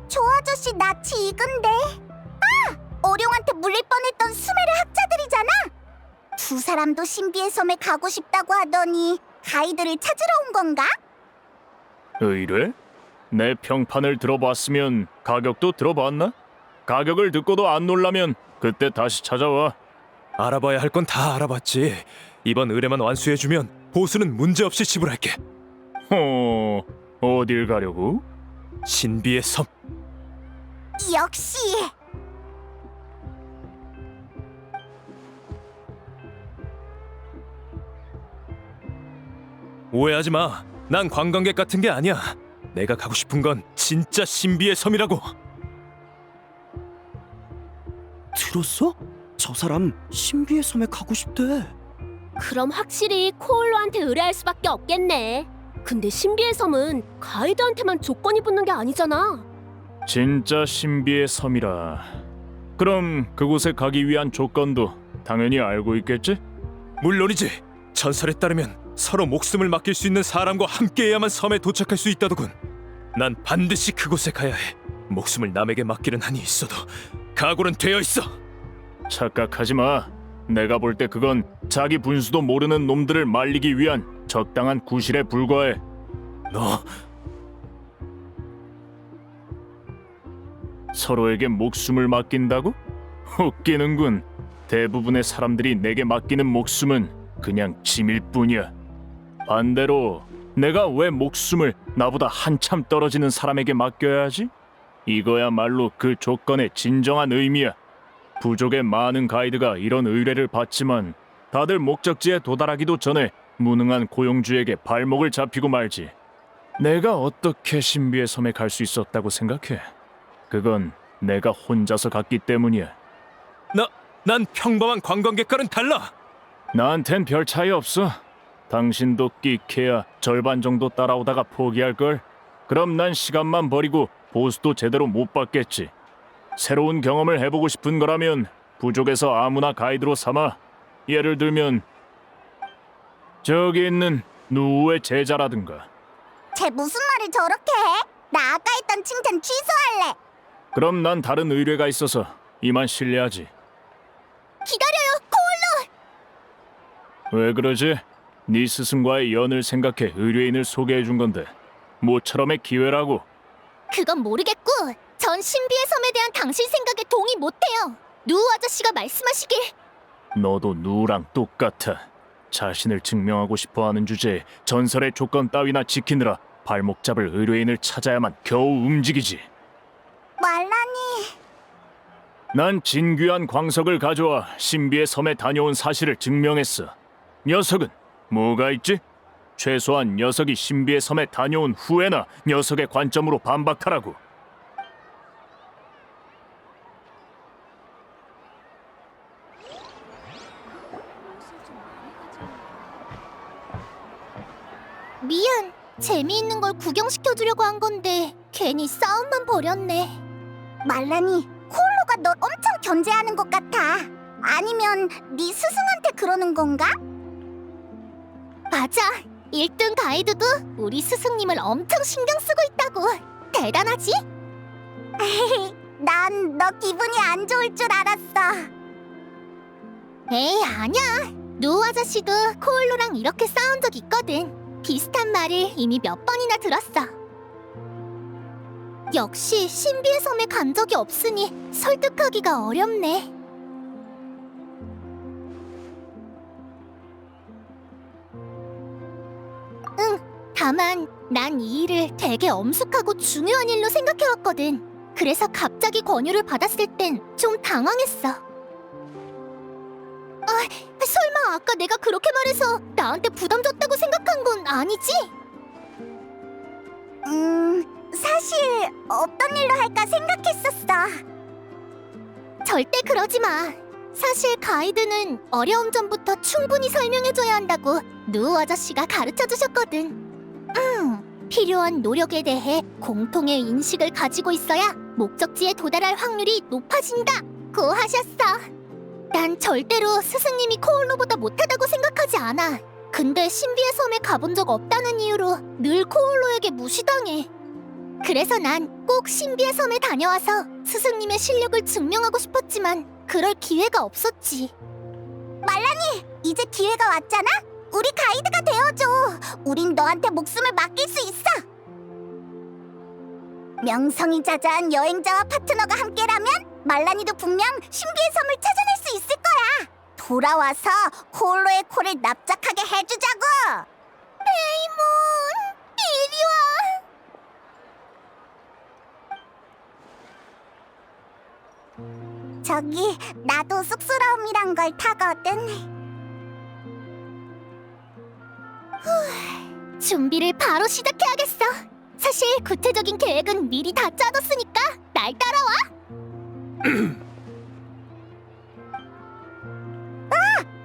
[SPEAKER 1] 저 아저씨 낯이 익은데. 어룡한테 물릴 뻔했던 수메르 학자들이잖아. 두 사람도 신비의 섬에 가고 싶다고 하더니 가이드를 찾으러 온 건가?
[SPEAKER 3] 의뢰? 내 평판을 들어봤으면 가격도 들어봤나? 가격을 듣고도 안 놀라면 그때 다시 찾아와. 알아봐야 할 건 다 알아봤지. 이번 의뢰만 완수해주면 보수는 문제없이 지불할게. 어딜 가려고? 신비의 섬.
[SPEAKER 1] 역시.
[SPEAKER 3] 오해하지 마. 난 관광객 같은 게 아니야. 내가 가고 싶은 건 진짜 신비의 섬이라고.
[SPEAKER 7] 들었어? 저 사람 신비의 섬에 가고 싶대.
[SPEAKER 2] 그럼 확실히 코올로한테 의뢰할 수밖에 없겠네. 근데 신비의 섬은 가이드한테만 조건이 붙는 게 아니잖아.
[SPEAKER 3] 진짜 신비의 섬이라. 그럼 그곳에 가기 위한 조건도 당연히 알고 있겠지? 물론이지. 전설에 따르면 서로 목숨을 맡길 수 있는 사람과 함께해야만 섬에 도착할 수 있다더군. 난 반드시 그곳에 가야 해. 목숨을 남에게 맡기는 한이 있어도 각오는 되어 있어. 착각하지 마. 내가 볼 때 그건 자기 분수도 모르는 놈들을 말리기 위한 적당한 구실에 불과해. 너 서로에게 목숨을 맡긴다고? 웃기는군. 대부분의 사람들이 내게 맡기는 목숨은 그냥 짐일 뿐이야. 반대로 내가 왜 목숨을 나보다 한참 떨어지는 사람에게 맡겨야 하지? 이거야말로 그 조건의 진정한 의미야. 부족의 많은 가이드가 이런 의뢰를 받지만 다들 목적지에 도달하기도 전에 무능한 고용주에게 발목을 잡히고 말지. 내가 어떻게 신비의 섬에 갈 수 있었다고 생각해? 그건 내가 혼자서 갔기 때문이야.
[SPEAKER 8] 난 평범한 관광객과는 달라.
[SPEAKER 3] 나한텐 별 차이 없어. 당신도 끽해야 절반 정도 따라오다가 포기할걸? 그럼 난 시간만 버리고 보수도 제대로 못 받겠지. 새로운 경험을 해보고 싶은 거라면 부족에서 아무나 가이드로 삼아. 예를 들면 저기 있는 누우의 제자라든가.
[SPEAKER 1] 쟤 무슨 말을 저렇게 해? 나 아까 했던 칭찬 취소할래.
[SPEAKER 3] 그럼 난 다른 의뢰가 있어서 이만 실례하지.
[SPEAKER 1] 기다려요, 코올로.
[SPEAKER 3] 왜 그러지? 네 스승과의 연을 생각해 의뢰인을 소개해준 건데 모처럼의 기회라고.
[SPEAKER 1] 그건 모르겠고 전 신비의 섬에 대한 당신 생각에 동의 못해요. 누우 아저씨가 말씀하시길.
[SPEAKER 3] 너도 누랑 똑같아. 자신을 증명하고 싶어하는 주제에 전설의 조건 따위나 지키느라 발목 잡을 의뢰인을 찾아야만 겨우 움직이지.
[SPEAKER 1] 말라니.
[SPEAKER 3] 난 진귀한 광석을 가져와 신비의 섬에 다녀온 사실을 증명했어. 녀석은 뭐가 있지? 최소한 녀석이 신비의 섬에 다녀온 후에나 녀석의 관점으로 반박하라고.
[SPEAKER 1] 미안. 재미있는 걸 구경시켜주려고 한 건데 괜히 싸움만 벌였네. 말라니, 코올로가 널 엄청 견제하는 것 같아. 아니면 네 스승한테 그러는 건가? 맞아. 1등 가이드도 우리 스승님을 엄청 신경 쓰고 있다고. 대단하지? 난 너 기분이 안 좋을 줄 알았어. 에이, 아니야. 누우 아저씨도 코올로랑 이렇게 싸운 적 있거든. 비슷한 말을 이미 몇 번이나 들었어. 역시 신비의 섬에 간 적이 없으니 설득하기가 어렵네. 응, 다만 난 이 일을 되게 엄숙하고 중요한 일로 생각해왔거든. 그래서 갑자기 권유를 받았을 땐 좀 당황했어. 설마 아까 내가 그렇게 말해서 나한테 부담 줬다고 생각한 건 아니지? 사실 어떤 일로 할까 생각했었어. 절대 그러지 마. 사실 가이드는 어려움 전부터 충분히 설명해줘야 한다고 누우 아저씨가 가르쳐 주셨거든. 필요한 노력에 대해 공통의 인식을 가지고 있어야 목적지에 도달할 확률이 높아진다고 하셨어. 난 절대로 스승님이 코올로보다 못하다고 생각하지 않아. 근데 신비의 섬에 가본 적 없다는 이유로 늘 코올로에게 무시당해. 그래서 난 꼭 신비의 섬에 다녀와서 스승님의 실력을 증명하고 싶었지만 그럴 기회가 없었지. 말라니, 이제 기회가 왔잖아? 우리 가이드가 되어줘. 우린 너한테 목숨을 맡길 수 있어. 명성이 자자한 여행자와 파트너가 함께라면 말라니도 분명 신비의 섬을 찾아낼 수 있을 거야. 돌아와서 코올로의 코를 납작하게 해주자고. 페이몬, 이리 와. 저기 나도 쑥스러움이란 걸 타거든. 준비를 바로 시작해야겠어. 사실 구체적인 계획은 미리 다 짜뒀으니까 날 따라와.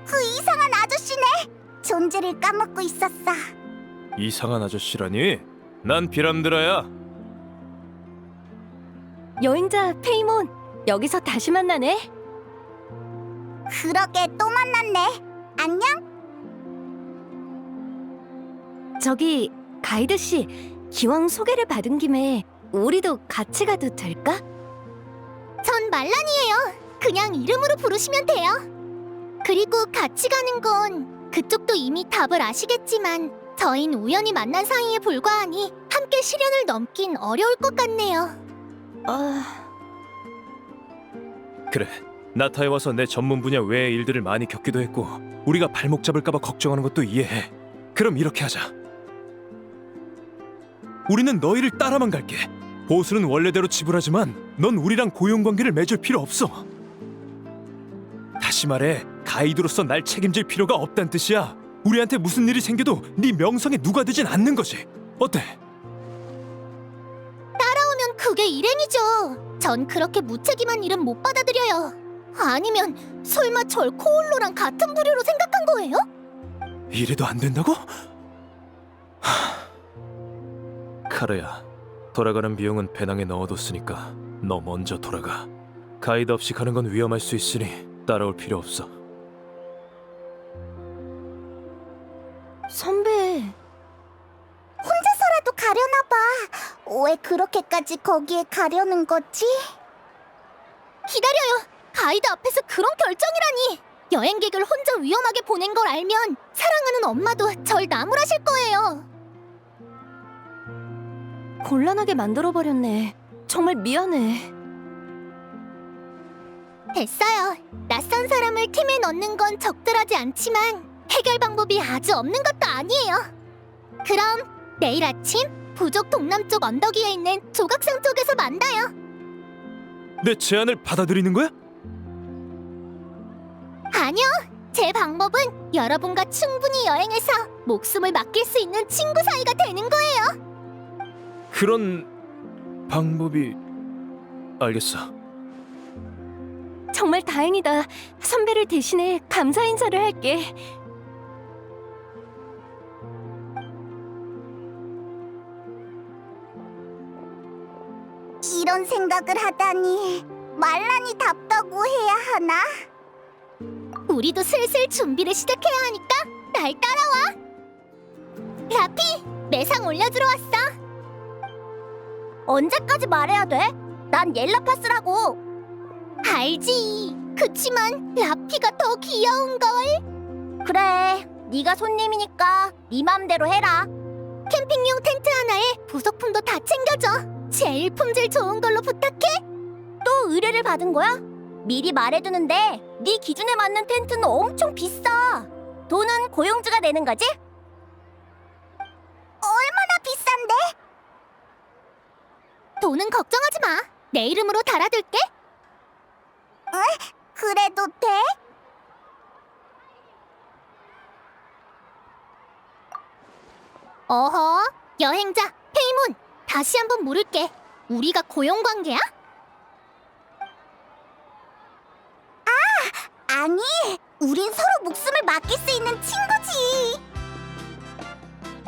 [SPEAKER 1] 그 이상한 아저씨네. 존재를 까먹고 있었어.
[SPEAKER 8] 이상한 아저씨라니? 난 비람드라야.
[SPEAKER 2] 여행자 페이몬, 여기서 다시 만나네.
[SPEAKER 1] 그러게 또 만났네. 안녕?
[SPEAKER 2] 저기 가이드 씨, 기왕 소개를 받은 김에 우리도 같이 가도 될까?
[SPEAKER 1] 전 말란이에요. 그냥 이름으로 부르시면 돼요. 그리고 같이 가는 건 그쪽도 이미 답을 아시겠지만 저흰 우연히 만난 사이에 불과하니 함께 시련을 넘긴 어려울 것 같네요.
[SPEAKER 8] 그래, 나타에 와서 내 전문 분야 외의 일들을 많이 겪기도 했고 우리가 발목 잡을까봐 걱정하는 것도 이해해. 그럼 이렇게 하자. 우리는 너희를 따라만 갈게. 보수는 원래대로 지불하지만 넌 우리랑 고용관계를 맺을 필요 없어. 다시 말해, 가이드로서 날 책임질 필요가 없단 뜻이야. 우리한테 무슨 일이 생겨도 네 명성에 누가 되진 않는 거지. 어때?
[SPEAKER 1] 따라오면 그게 일행이죠. 전 그렇게 무책임한 일은 못 받아들여요. 아니면 설마 절 코올로랑 같은 부류로 생각한 거예요?
[SPEAKER 8] 이래도 안 된다고? 카르야, 돌아가는 비용은 배낭에 넣어뒀으니까 너 먼저 돌아가. 가이드 없이 가는 건 위험할 수 있으니 따라올 필요 없어.
[SPEAKER 2] 선배,
[SPEAKER 1] 혼자서라도 가려나 봐. 왜 그렇게까지 거기에 가려는 거지? 기다려요. 가이드 앞에서 그런 결정이라니. 여행객을 혼자 위험하게 보낸 걸 알면 사랑하는 엄마도 절 나무라실 거예요.
[SPEAKER 2] 곤란하게 만들어버렸네. 정말 미안해.
[SPEAKER 1] 됐어요. 낯선 사람을 팀에 넣는 건 적절하지 않지만 해결 방법이 아주 없는 것도 아니에요. 그럼 내일 아침 부족 동남쪽 언덕 위에 있는 조각상 쪽에서 만나요.
[SPEAKER 8] 내 제안을 받아들이는 거야?
[SPEAKER 1] 아니요. 제 방법은 여러분과 충분히 여행해서 목숨을 맡길 수 있는 친구 사이가 되는 거예요.
[SPEAKER 8] 그런 방법이... 알겠어.
[SPEAKER 2] 정말 다행이다. 선배를 대신해 감사 인사를 할게.
[SPEAKER 1] 이런 생각을 하다니 말란이 답다고 해야 하나? 우리도 슬슬 준비를 시작해야 하니까 날 따라와. 라피, 매상 올려주러 왔어. 언제까지 말해야 돼? 난 옐라파스라고. 알지. 그치만 라피가 더 귀여운걸. 그래, 네가 손님이니까 네 맘대로 해라. 캠핑용 텐트 하나에 부속품도 다 챙겨줘. 제일 품질 좋은 걸로 부탁해. 또 의뢰를 받은 거야? 미리 말해두는데 네 기준에 맞는 텐트는 엄청 비싸. 돈은 고용주가 내는 거지? 얼마나 비싼데? 돈은 걱정하지 마. 내 이름으로 달아둘게. 그래도 돼? 어허, 여행자 페이몬, 다시 한번 물을게. 우리가 고용 관계야? 아니, 우린 서로 목숨을 맡길 수 있는 친구지.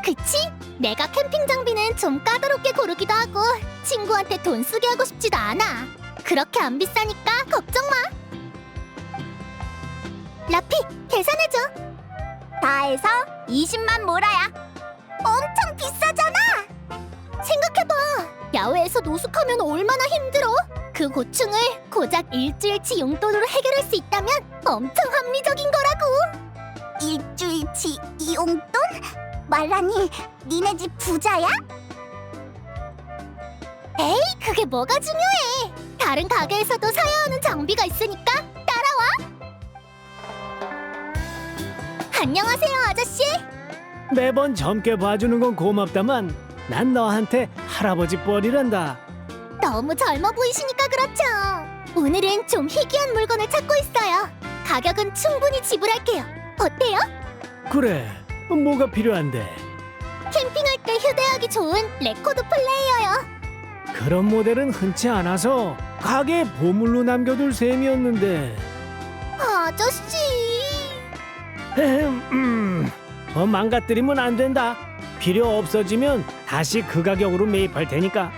[SPEAKER 1] 그치? 내가 캠핑 장비는 좀 까다롭게 고르기도 하고 친구한테 돈 쓰게 하고 싶지도 않아. 그렇게 안 비싸니까 걱정 마. 라피, 계산해줘. 다 해서 20만 모라야. 엄청 비싸잖아. 생각해봐. 야외에서 노숙하면 얼마나 힘들어. 그 고충을 고작 일주일치 용돈으로 해결할 수 있다면 엄청 합리적인 거라고. 일주일치 용돈? 말라니, 니네 집 부자야? 에이, 그게 뭐가 중요해. 다른 가게에서도 사야 하는 장비가 있으니까 따라와. 안녕하세요, 아저씨.
[SPEAKER 9] 매번 젊게 봐주는 건 고맙다만 난 너한테 할아버지 뻘이란다.
[SPEAKER 1] 너무 젊어 보이시니까 그렇죠. 오늘은 좀 희귀한 물건을 찾고 있어요. 가격은 충분히 지불할게요. 어때요?
[SPEAKER 9] 그래, 뭐가 필요한데?
[SPEAKER 1] 캠핑할 때 휴대하기 좋은 레코드 플레이어요.
[SPEAKER 9] 그런 모델은 흔치 않아서 가게에 보물로 남겨둘 셈이었는데.
[SPEAKER 1] 아저씨.
[SPEAKER 9] 망가뜨리면 안 된다. 필요 없어지면 다시 그 가격으로 매입할 테니까.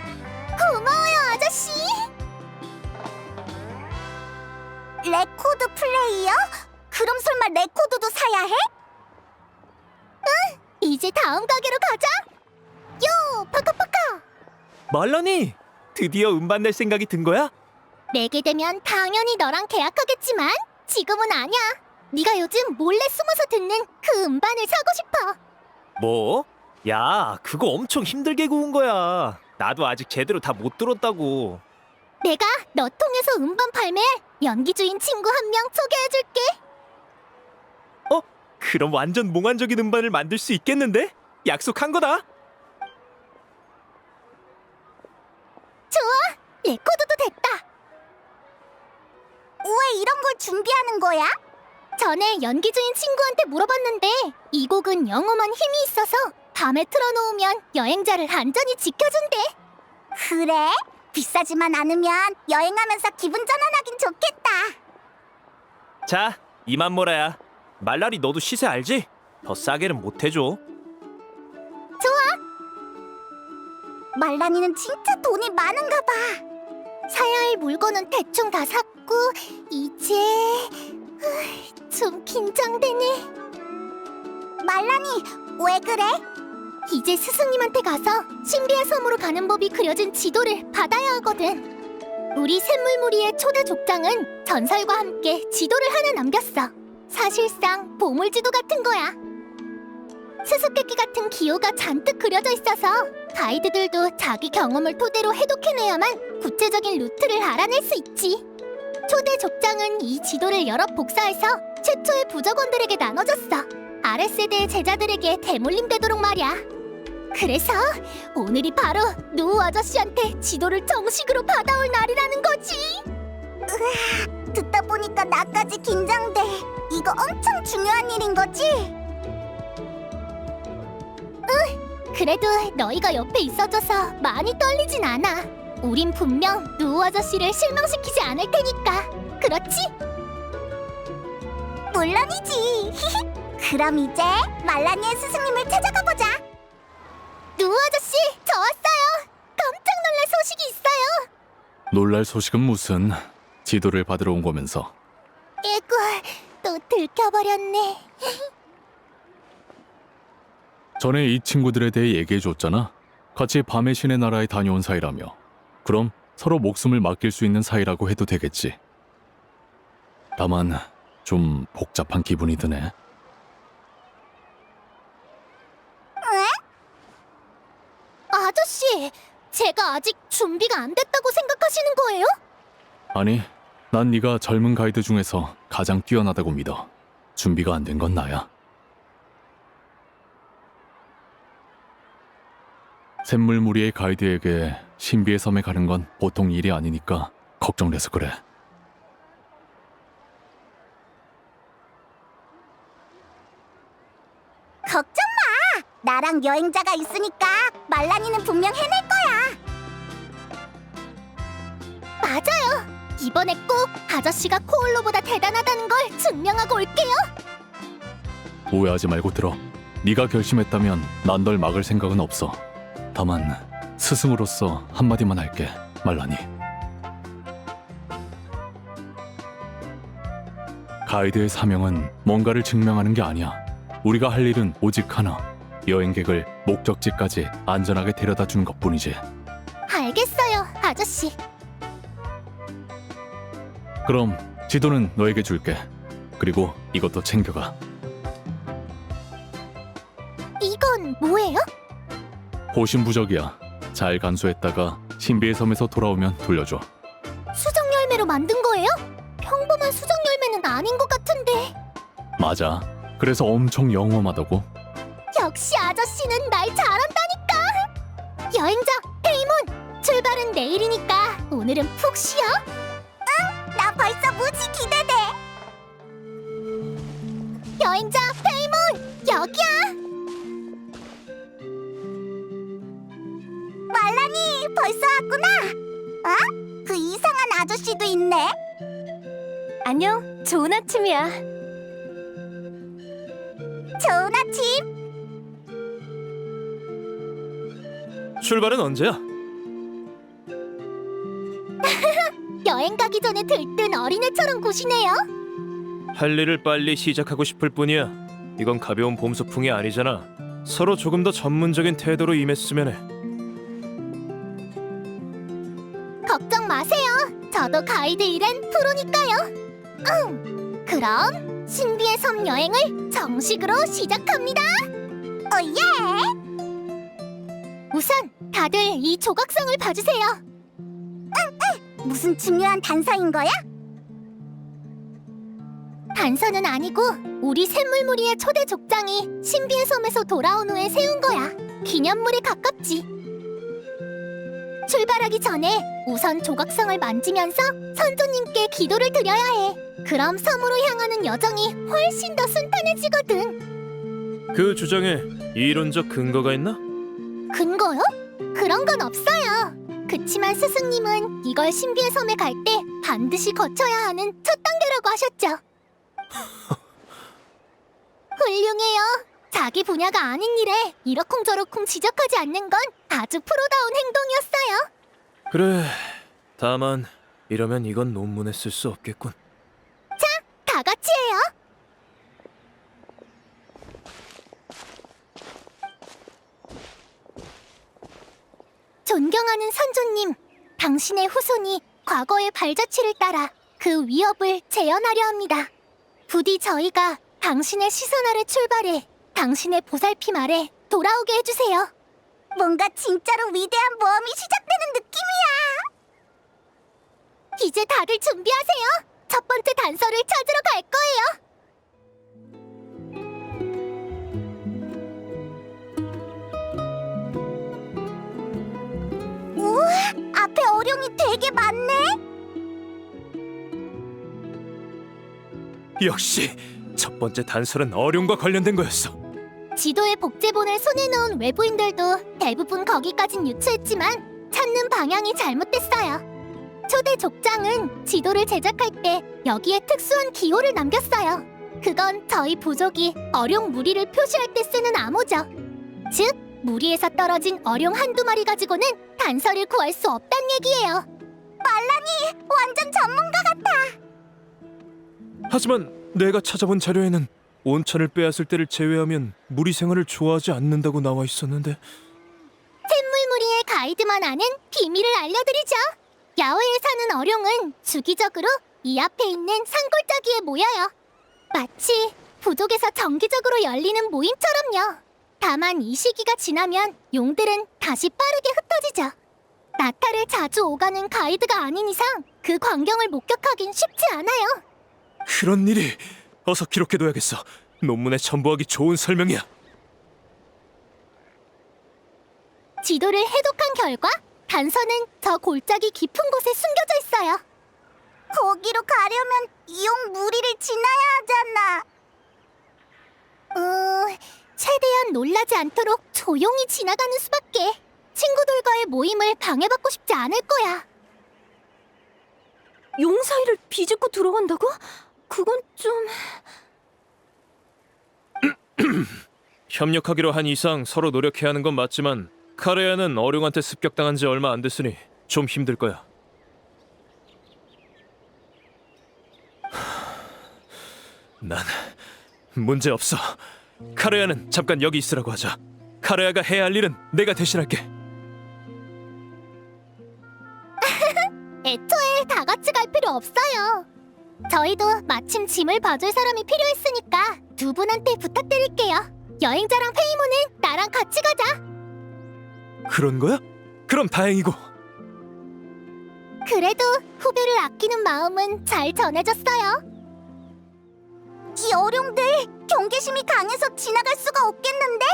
[SPEAKER 1] 고마워요, 아저씨. 레코드 플레이어? 그럼 설마 레코드도 사야 해? 응, 이제 다음 가게로 가자. 요, 파카파카.
[SPEAKER 4] 말라니, 드디어 음반 낼 생각이 든 거야?
[SPEAKER 1] 내게 되면 당연히 너랑 계약하겠지만 지금은 아니야. 네가 요즘 몰래 숨어서 듣는 그 음반을 사고 싶어.
[SPEAKER 8] 뭐? 야, 그거 엄청 힘들게 구운 거야. 나도 아직 제대로 다 못 들었다고.
[SPEAKER 1] 내가 너 통해서 음반 발매할 연기주인 친구 한 명 소개해줄게.
[SPEAKER 8] 그럼 완전 몽환적인 음반을 만들 수 있겠는데? 약속한 거다.
[SPEAKER 1] 좋아, 레코드도 됐다. 왜 이런 걸 준비하는 거야? 전에 연기 중인 친구한테 물어봤는데 이 곡은 영험한 힘이 있어서 밤에 틀어놓으면 여행자를 안전히 지켜준대. 그래? 비싸지만 않으면 여행하면서 기분 전환하긴 좋겠다.
[SPEAKER 8] 자, 이만 몰아야. 말라리 너도 시세 알지? 더 싸게는 못 해줘.
[SPEAKER 1] 말란이는 진짜 돈이 많은가 봐. 사야 할 물건은 대충 다 샀고 이제 좀 긴장되네. 말란이 왜 그래? 이제 스승님한테 가서 신비의 섬으로 가는 법이 그려진 지도를 받아야 하거든. 우리 샘물무리의 초대 족장은 전설과 함께 지도를 하나 남겼어. 사실상 보물지도 같은 거야. 수수께끼 같은 기호가 잔뜩 그려져 있어서 가이드들도 자기 경험을 토대로 해독해내야만 구체적인 루트를 알아낼 수 있지. 초대 족장은 이 지도를 여러 복사해서 최초의 부적원들에게 나눠줬어. 아랫세대의 제자들에게 대물림되도록 말이야. 그래서 오늘이 바로 노우 아저씨한테 지도를 정식으로 받아올 날이라는 거지. 으아, 듣다 보니까 나까지 긴장돼. 이거 엄청 중요한 일인 거지? 그래도 너희가 옆에 있어줘서 많이 떨리진 않아. 우린 분명 노우 아저씨를 실망시키지 않을 테니까. 그렇지? 물론이지. 그럼 이제 말라니의 스승님을 찾아가 보자. 노우 아저씨, 저 왔어요. 깜짝 놀랄 소식이 있어요.
[SPEAKER 3] 놀랄 소식은 무슨? 지도를 받으러 온 거면서.
[SPEAKER 1] 이거 또 들켜버렸네.
[SPEAKER 3] 전에 이 친구들에 대해 얘기해줬잖아. 같이 밤의 신의 나라에 다녀온 사이라며. 그럼 서로 목숨을 맡길 수 있는 사이라고 해도 되겠지. 다만 좀 복잡한 기분이 드네.
[SPEAKER 1] 아저씨, 제가 아직 준비가 안 됐다고 생각하시는 거예요?
[SPEAKER 3] 아니, 난 네가 젊은 가이드 중에서 가장 뛰어나다고 믿어. 준비가 안 된 건 나야. 샘물무리의 가이드에게 신비의 섬에 가는 건 보통 일이 아니니까 걱정돼서 그래.
[SPEAKER 1] 걱정 마. 나랑 여행자가 있으니까 말라니는 분명 해낼 거야. 맞아요. 이번에 꼭 아저씨가 코올로보다 대단하다는 걸 증명하고 올게요.
[SPEAKER 3] 오해하지 말고 들어. 네가 결심했다면 난 널 막을 생각은 없어. 다만 스승으로서 한마디만 할게, 말라니. 가이드의 사명은 뭔가를 증명하는 게 아니야. 우리가 할 일은 오직 하나. 여행객을 목적지까지 안전하게 데려다 주는 것뿐이지.
[SPEAKER 1] 알겠어요, 아저씨.
[SPEAKER 3] 그럼 지도는 너에게 줄게. 그리고 이것도 챙겨가.
[SPEAKER 1] 이건 뭐예요?
[SPEAKER 3] 호신부적이야. 잘 간수했다가 신비의 섬에서 돌아오면 돌려줘.
[SPEAKER 1] 수정 열매로 만든 거예요? 평범한 수정 열매는 아닌 것 같은데.
[SPEAKER 3] 맞아. 그래서 엄청 영험하다고.
[SPEAKER 1] 역시 아저씨는 날 잘한다니까. 여행자 페이몬, 출발은 내일이니까 오늘은 푹 쉬어. 응, 나 벌써 무지 기대돼. 여행자 페이몬, 여기야. 말라니, 벌써 왔구나. 어? 그 이상한 아저씨도 있네.
[SPEAKER 2] 안녕, 좋은 아침이야.
[SPEAKER 1] 좋은 아침.
[SPEAKER 8] 출발은 언제야?
[SPEAKER 1] 여행 가기 전에 들뜬 어린애처럼 구시네요.
[SPEAKER 8] 할 일을 빨리 시작하고 싶을 뿐이야. 이건 가벼운 봄 소풍이 아니잖아. 서로 조금 더 전문적인 태도로 임했으면 해.
[SPEAKER 1] 걱정 마세요. 저도 가이드 일엔 프로니까요. 그럼 신비의 섬 여행을 정식으로 시작합니다. 오예! 우선 다들 이 조각상을 봐주세요. 무슨 중요한 단서인 거야? 단서는 아니고 우리 샘물무리의 초대 족장이 신비의 섬에서 돌아온 후에 세운 거야. 기념물에 가깝지. 출발하기 전에 우선 조각상을 만지면서 선조님께 기도를 드려야 해. 그럼 섬으로 향하는 여정이 훨씬 더 순탄해지거든.
[SPEAKER 8] 그 주장에 이론적 근거가 있나?
[SPEAKER 1] 근거요? 그런 건 없어요. 그치만 스승님은 이걸 신비의 섬에 갈 때 반드시 거쳐야 하는 첫 단계라고 하셨죠. 훌륭해요. 자기 분야가 아닌 일에 이러쿵저러쿵 지적하지 않는 건 아주 프로다운 행동이었어요.
[SPEAKER 8] 그래. 다만 이러면 이건 논문에 쓸 수 없겠군.
[SPEAKER 1] 다 같이 해요. 존경하는 선조님, 당신의 후손이 과거의 발자취를 따라 그 위협을 재현하려 합니다. 부디 저희가 당신의 시선 아래 출발해 당신의 보살핌 아래 돌아오게 해주세요. 뭔가 진짜로 위대한 모험이 시작되는 느낌이야. 이제 다들 준비하세요. 첫 번째 단서를 찾으러 갈 거예요. 우와, 앞에 어룡이 되게 많네.
[SPEAKER 8] 역시 첫 번째 단서는 어룡과 관련된 거였어.
[SPEAKER 1] 지도에 복제본을 손에 넣은 외부인들도 대부분 거기까진 유추했지만 찾는 방향이 잘못됐어요. 초대 족장은 지도를 제작할 때 여기에 특수한 기호를 남겼어요. 그건 저희 부족이 어룡 무리를 표시할 때 쓰는 암호죠. 즉, 무리에서 떨어진 어룡 한두 마리 가지고는 단서를 구할 수 없다는 얘기예요. 말라니, 완전 전문가 같아.
[SPEAKER 8] 하지만 내가 찾아본 자료에는 온천을 빼앗을 때를 제외하면 무리 생활을 좋아하지 않는다고 나와 있었는데.
[SPEAKER 1] 샘물무리의 가이드만 아는 비밀을 알려드리죠. 야외에 사는 어룡은 주기적으로 이 앞에 있는 산골짜기에 모여요. 마치 부족에서 정기적으로 열리는 모임처럼요. 다만 이 시기가 지나면 용들은 다시 빠르게 흩어지죠. 나타를 자주 오가는 가이드가 아닌 이상 그 광경을 목격하긴 쉽지 않아요.
[SPEAKER 8] 그런 일이 어서 기록해둬야겠어. 논문에 첨부하기 좋은 설명이야.
[SPEAKER 1] 지도를 해독한 결과 단서는 저 골짜기 깊은 곳에 숨겨져 있어요. 거기로 가려면 이용 무리를 지나야 하잖아. 최대한 놀라지 않도록 조용히 지나가는 수밖에. 친구들과의 모임을 방해받고 싶지 않을 거야.
[SPEAKER 2] 용 사이를 비집고 들어간다고? 그건 좀...
[SPEAKER 8] 협력하기로 한 이상 서로 노력해야 하는 건 맞지만 카레아는 어룡한테 습격당한 지 얼마 안 됐으니 좀 힘들 거야. 난 문제 없어. 카레아는 잠깐 여기 있으라고 하자. 카레아가 해야 할 일은 내가 대신할게.
[SPEAKER 1] 애초에 다 같이 갈 필요 없어요. 저희도 마침 짐을 봐줄 사람이 필요했으니까 두 분한테 부탁드릴게요. 여행자랑 페이모는 나랑 같이 가자.
[SPEAKER 8] 그런 거야? 그럼 다행이고.
[SPEAKER 1] 그래도 후배를 아끼는 마음은 잘 전해졌어요. 이 어룡들 경계심이 강해서 지나갈 수가 없겠는데?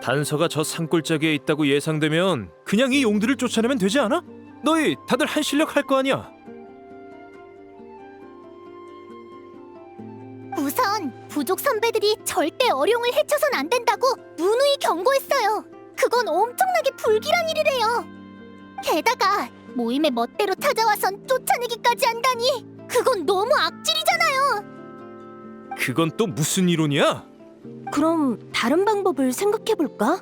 [SPEAKER 8] 단서가 저 산골짜기에 있다고 예상되면 그냥 이 용들을 쫓아내면 되지 않아? 너희 다들 한 실력 할 거 아니야?
[SPEAKER 1] 우선 부족 선배들이 절대 어룡을 해쳐선 안 된다고 누누이 경고했어요. 그건 엄청나게 불길한 일이래요. 게다가 모임에 멋대로 찾아와선 쫓아내기까지 한다니 그건 너무 악질이잖아요.
[SPEAKER 8] 그건 또 무슨 이론이야?
[SPEAKER 2] 그럼 다른 방법을 생각해볼까?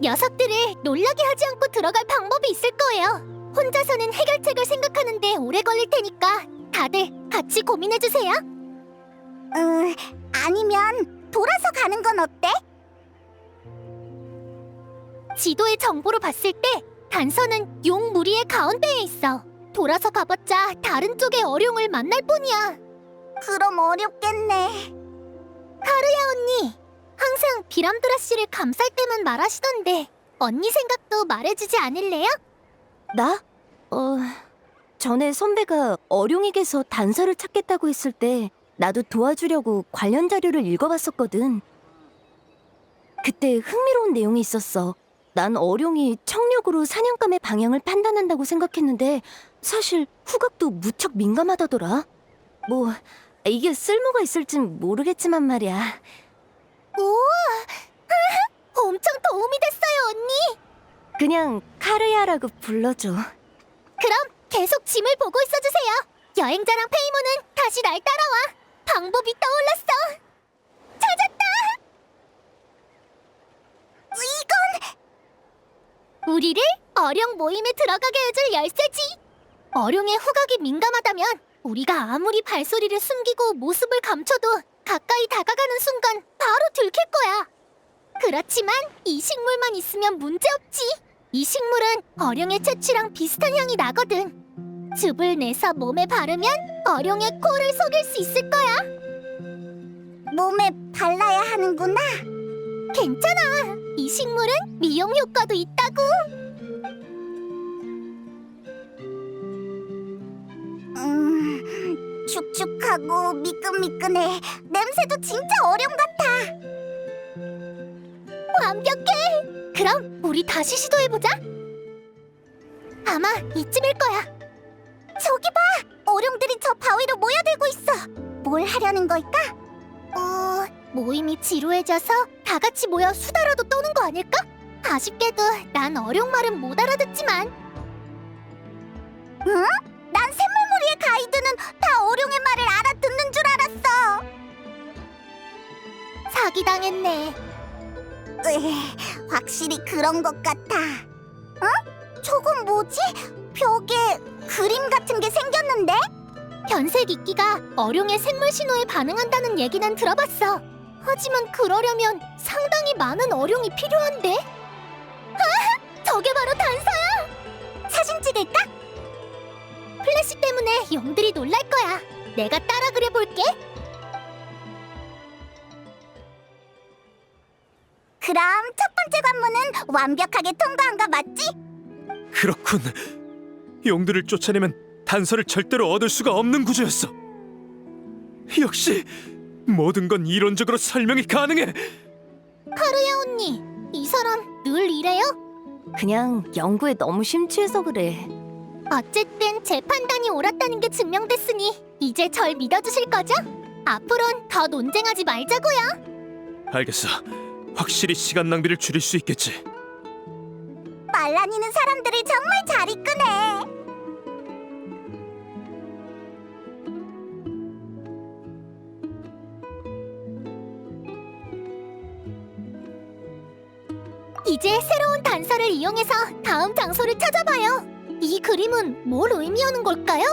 [SPEAKER 1] 녀석들을 놀라게 하지 않고 들어갈 방법이 있을 거예요. 혼자서는 해결책을 생각하는데 오래 걸릴 테니까 다들 같이 고민해주세요. 아니면 돌아서 가는 건 어때? 지도의 정보로 봤을 때 단서는 용 무리의 가운데에 있어. 돌아서 가봤자 다른 쪽의 어룡을 만날 뿐이야. 그럼 어렵겠네. 카르야 언니, 항상 비람드라 씨를 감쌀 때만 말하시던데 언니 생각도 말해주지 않을래요?
[SPEAKER 2] 나? 전에 선배가 어룡에게서 단서를 찾겠다고 했을 때 나도 도와주려고 관련 자료를 읽어봤었거든. 그때 흥미로운 내용이 있었어. 난 어룡이 청력으로 사냥감의 방향을 판단한다고 생각했는데 사실 후각도 무척 민감하다더라. 뭐 이게 쓸모가 있을진 모르겠지만 말이야.
[SPEAKER 1] 오, 엄청 도움이 됐어요, 언니.
[SPEAKER 2] 그냥 카르야라고 불러줘.
[SPEAKER 1] 그럼 계속 짐을 보고 있어주세요. 여행자랑 페이모는 다시 날 따라와. 방법이 떠올랐어. 찾았다. 이건 우리를 어룡 모임에 들어가게 해줄 열쇠지. 어룡의 후각이 민감하다면 우리가 아무리 발소리를 숨기고 모습을 감춰도 가까이 다가가는 순간 바로 들킬 거야. 그렇지만 이 식물만 있으면 문제없지. 이 식물은 어룡의 채취랑 비슷한 향이 나거든. 즙을 내서 몸에 바르면 어룡의 코를 속일 수 있을 거야. 몸에 발라야 하는구나. 괜찮아. 이 식물은 미용 효과도 있다고. 축축하고 미끈미끈해. 냄새도 진짜 어룡 같아. 완벽해. 그럼 우리 다시 시도해보자. 아마 이쯤일 거야. 저기 봐! 어룡들이 저 바위로 모여들고 있어. 뭘 하려는 걸까? 모임이 지루해져서 다 같이 모여 수다라도 떠는 거 아닐까? 아쉽게도 난 어룡 말은 못 알아듣지만. 응? 난 샘물무리의 가이드는 다 어룡의 말을 알아듣는 줄 알았어. 사기당했네. 확실히 그런 것 같아. 어? 저건 뭐지? 벽에 그림 같은 게 생겼는데? 변색 이끼가 어룡의 생물 신호에 반응한다는 얘기는 들어봤어. 하지만 그러려면 상당히 많은 어룡이 필요한데? 아! 저게 바로 단서야! 사진 찍을까? 플래시 때문에 영들이 놀랄 거야. 내가 따라 그려볼게. 그럼 첫 번째 관문은 완벽하게 통과한 거 맞지?
[SPEAKER 3] 그렇군. 용들을 쫓아내면 단서를 절대로 얻을 수가 없는 구조였어. 역시 모든 건 이론적으로 설명이 가능해.
[SPEAKER 1] 카르야 언니, 이 사람 늘 이래요?
[SPEAKER 2] 그냥 연구에 너무 심취해서 그래.
[SPEAKER 1] 어쨌든 제 판단이 옳았다는 게 증명됐으니 이제 절 믿어주실 거죠? 앞으론 더 논쟁하지 말자고요.
[SPEAKER 3] 알겠어. 확실히 시간 낭비를 줄일 수 있겠지.
[SPEAKER 1] 말라니는 사람들을 정말 잘 이끄네. 이제 새로운 단서를 이용해서 다음 장소를 찾아봐요. 이 그림은 뭘 의미하는 걸까요?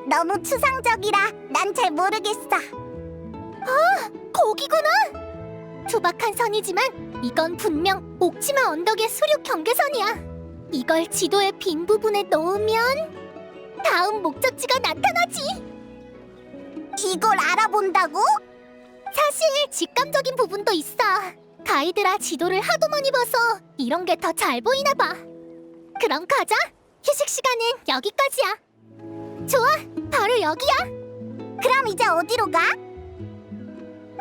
[SPEAKER 1] 너무 추상적이라 난 잘 모르겠어. 아, 거기구나. 투박한 선이지만 이건 분명 옥지마 언덕의 수륙 경계선이야. 이걸 지도의 빈 부분에 넣으면 다음 목적지가 나타나지. 이걸 알아본다고? 사실 직감적인 부분도 있어. 가이드라 지도를 하도 많이 봐서 이런 게 더 잘 보이나 봐. 그럼 가자. 휴식 시간은 여기까지야. 좋아, 바로 여기야. 그럼 이제 어디로 가?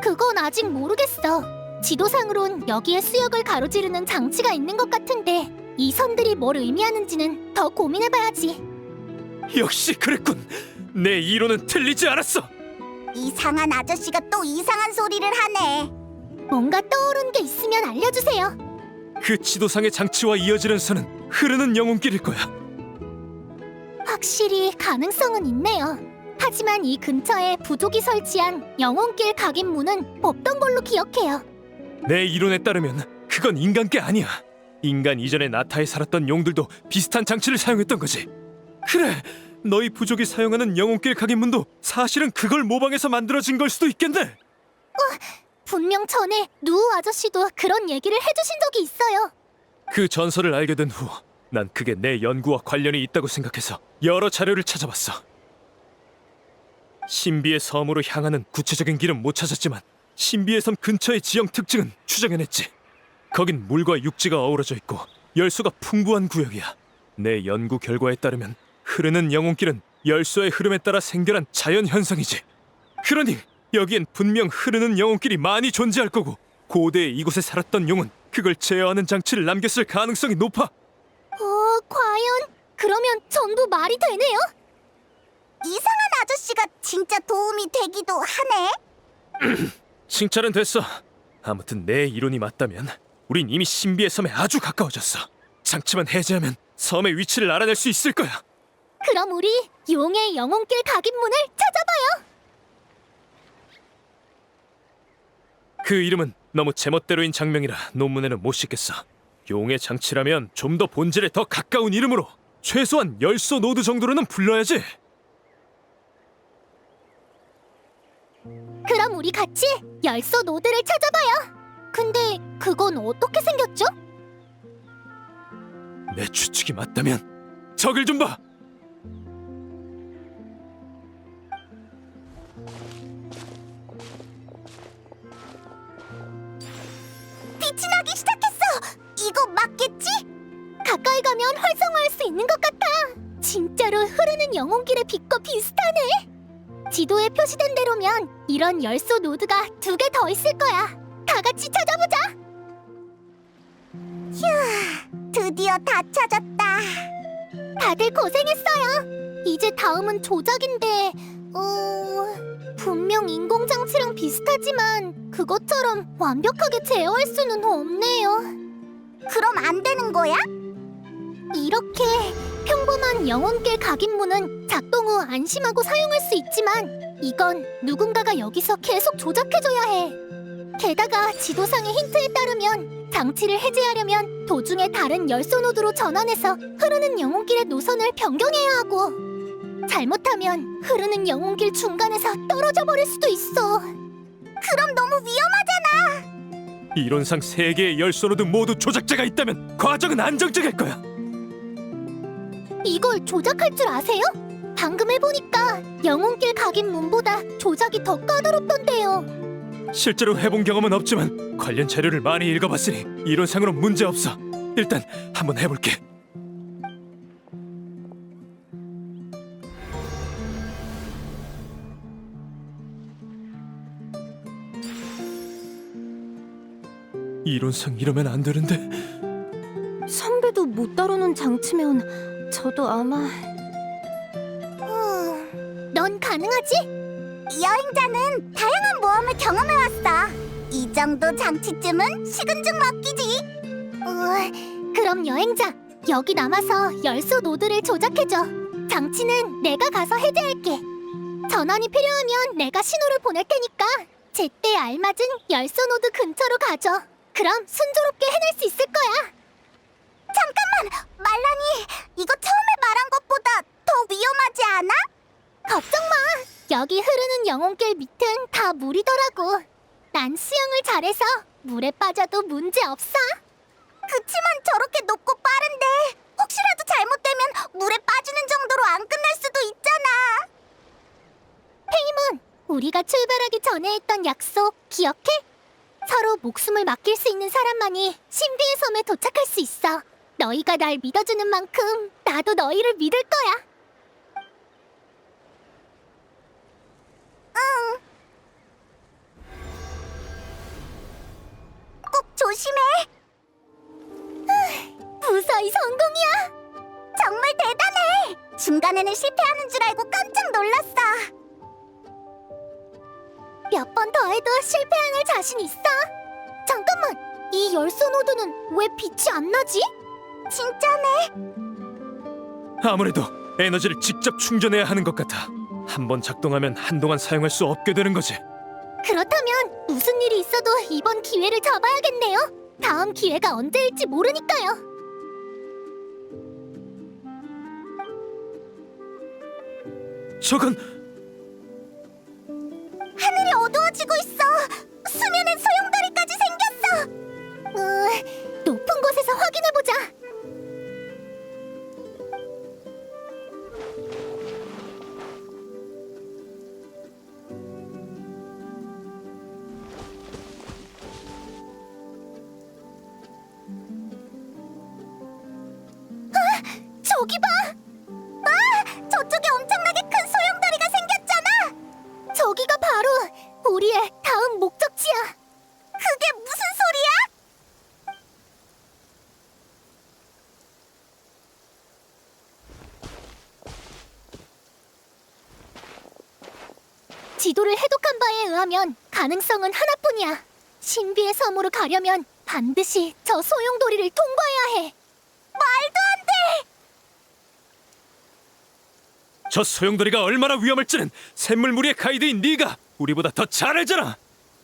[SPEAKER 1] 그건 아직 모르겠어. 지도상으론 여기에 수역을 가로지르는 장치가 있는 것 같은데 이 선들이 뭘 의미하는지는 더 고민해봐야지.
[SPEAKER 3] 역시 그랬군. 내 이론은 틀리지 않았어.
[SPEAKER 1] 이상한 아저씨가 또 이상한 소리를 하네. 뭔가 떠오른 게 있으면 알려주세요.
[SPEAKER 3] 그 지도상의 장치와 이어지는 선은 흐르는 영혼길일 거야.
[SPEAKER 1] 확실히 가능성은 있네요. 하지만 이 근처에 부족이 설치한 영혼길 각인문은 없던 걸로 기억해요.
[SPEAKER 3] 내 이론에 따르면 그건 인간 게 아니야. 인간 이전에 나타에 살았던 용들도 비슷한 장치를 사용했던 거지. 그래, 너희 부족이 사용하는 영혼길 각인문도 사실은 그걸 모방해서 만들어진 걸 수도 있겠네.
[SPEAKER 1] 분명 전에 누우 아저씨도 그런 얘기를 해주신 적이 있어요.
[SPEAKER 3] 그 전설을 알게 된 후 난 그게 내 연구와 관련이 있다고 생각해서 여러 자료를 찾아봤어. 신비의 섬으로 향하는 구체적인 길은 못 찾았지만 신비의 섬 근처의 지형 특징은 추정해냈지. 거긴 물과 육지가 어우러져 있고 열소가 풍부한 구역이야. 내 연구 결과에 따르면 흐르는 영혼길은 열소의 흐름에 따라 생겨난 자연 현상이지. 그러니 여기엔 분명 흐르는 영혼끼리 많이 존재할 거고 고대에 이곳에 살았던 용은 그걸 제어하는 장치를 남겼을 가능성이 높아.
[SPEAKER 1] 과연 그러면 전부 말이 되네요? 이상한 아저씨가 진짜 도움이 되기도 하네.
[SPEAKER 3] 칭찬은 됐어. 아무튼 내 이론이 맞다면 우린 이미 신비의 섬에 아주 가까워졌어. 장치만 해제하면 섬의 위치를 알아낼 수 있을 거야.
[SPEAKER 1] 그럼 우리 용의 영혼길 각인문을 찾아봐요.
[SPEAKER 3] 그 이름은 너무 제멋대로인 장명이라 논문에는 못 싣겠어. 용의 장치라면 좀 더 본질에 더 가까운 이름으로 최소한 열소 노드 정도로는 불러야지.
[SPEAKER 1] 그럼 우리 같이 열소 노드를 찾아봐요. 근데 그건 어떻게 생겼죠?
[SPEAKER 3] 내 추측이 맞다면 저길 좀 봐.
[SPEAKER 1] 빛이 나기 시작했어. 이거 맞겠지? 가까이 가면 활성화할 수 있는 것 같아. 진짜로 흐르는 영혼길의 빛과 비슷하네. 지도에 표시된 대로면 이런 열소 노드가 2개 더 있을 거야. 다 같이 찾아보자. 휴, 드디어 다 찾았다. 다들 고생했어요. 이제 다음은 조작인데, 분명 인공장치랑 비슷하지만 그것처럼 완벽하게 제어할 수는 없네요. 그럼 안 되는 거야? 이렇게 평범한 영혼길 각인문은 작동 후 안심하고 사용할 수 있지만 이건 누군가가 여기서 계속 조작해줘야 해. 게다가 지도상의 힌트에 따르면 장치를 해제하려면 도중에 다른 열소 노드로 전환해서 흐르는 영혼길의 노선을 변경해야 하고 잘못하면 흐르는 영혼길 중간에서 떨어져 버릴 수도 있어. 그럼 너무 위험하잖아.
[SPEAKER 3] 이론상 3개의 열소 노드 모두 조작자가 있다면 과정은 안정적일 거야.
[SPEAKER 1] 이걸 조작할 줄 아세요? 방금 해보니까 영혼길 각인문보다 조작이 더 까다롭던데요.
[SPEAKER 3] 실제로 해본 경험은 없지만 관련 자료를 많이 읽어봤으니 이론상으로 문제 없어. 일단 한번 해볼게. 이론상 이러면 안 되는데.
[SPEAKER 2] 선배도 못 다루는 장치면 저도 아마...
[SPEAKER 1] 넌 가능하지? 여행자는 다양한 모험을 경험해왔어. 이 정도 장치쯤은 식은 죽 먹기지. 그럼 여행자, 여기 남아서 열소 노드를 조작해줘. 장치는 내가 가서 해제할게. 전환이 필요하면 내가 신호를 보낼 테니까 제때 알맞은 열소 노드 근처로 가줘. 그럼 순조롭게 해낼 수 있을 거야. 잠깐만! 말라니, 이거 처음에 말한 것보다 더 위험하지 않아? 걱정 마! 여기 흐르는 영혼길 밑은 다 물이더라고. 난 수영을 잘해서 물에 빠져도 문제 없어. 그치만 저렇게 높고 빠른데 혹시라도 잘못되면 물에 빠지는 정도로 안 끝날 수도 있잖아. 페이문, 우리가 출발하기 전에 했던 약속 기억해? 서로 목숨을 맡길 수 있는 사람만이 신비의 섬에 도착할 수 있어. 너희가 날 믿어주는 만큼 나도 너희를 믿을 거야. 응. 꼭 조심해. 무사히 성공이야. 정말 대단해. 중간에는 실패하는 줄 알고 깜짝 놀랐어. 몇 번 더 해도 실패 안 할 자신 있어? 잠깐만, 이 열소 노드는 왜 빛이 안 나지? 진짜네.
[SPEAKER 3] 아무래도 에너지를 직접 충전해야 하는 것 같아. 한번 작동하면 한동안 사용할 수 없게 되는 거지.
[SPEAKER 1] 그렇다면 무슨 일이 있어도 이번 기회를 잡아야겠네요. 다음 기회가 언제일지 모르니까요.
[SPEAKER 3] 저건
[SPEAKER 1] 하늘이 어두워지고 있어. 수면엔 소용돌이까지 생겼어. 높은 곳에서 확인해보자. 저기 봐! 저쪽에 엄청나게 큰 소용돌이가 생겼잖아! 저기가 바로 우리의 다음 목적지야. 그게 무슨 소리야? 지도를 해독한 바에 의하면 가능성은 하나뿐이야. 신비의 섬으로 가려면 반드시 저 소용돌이를 통과해야 해. 말도 안 돼!
[SPEAKER 3] 저 소용돌이가 얼마나 위험할지는 샘물무리의 가이드인 네가 우리보다 더 잘 알잖아.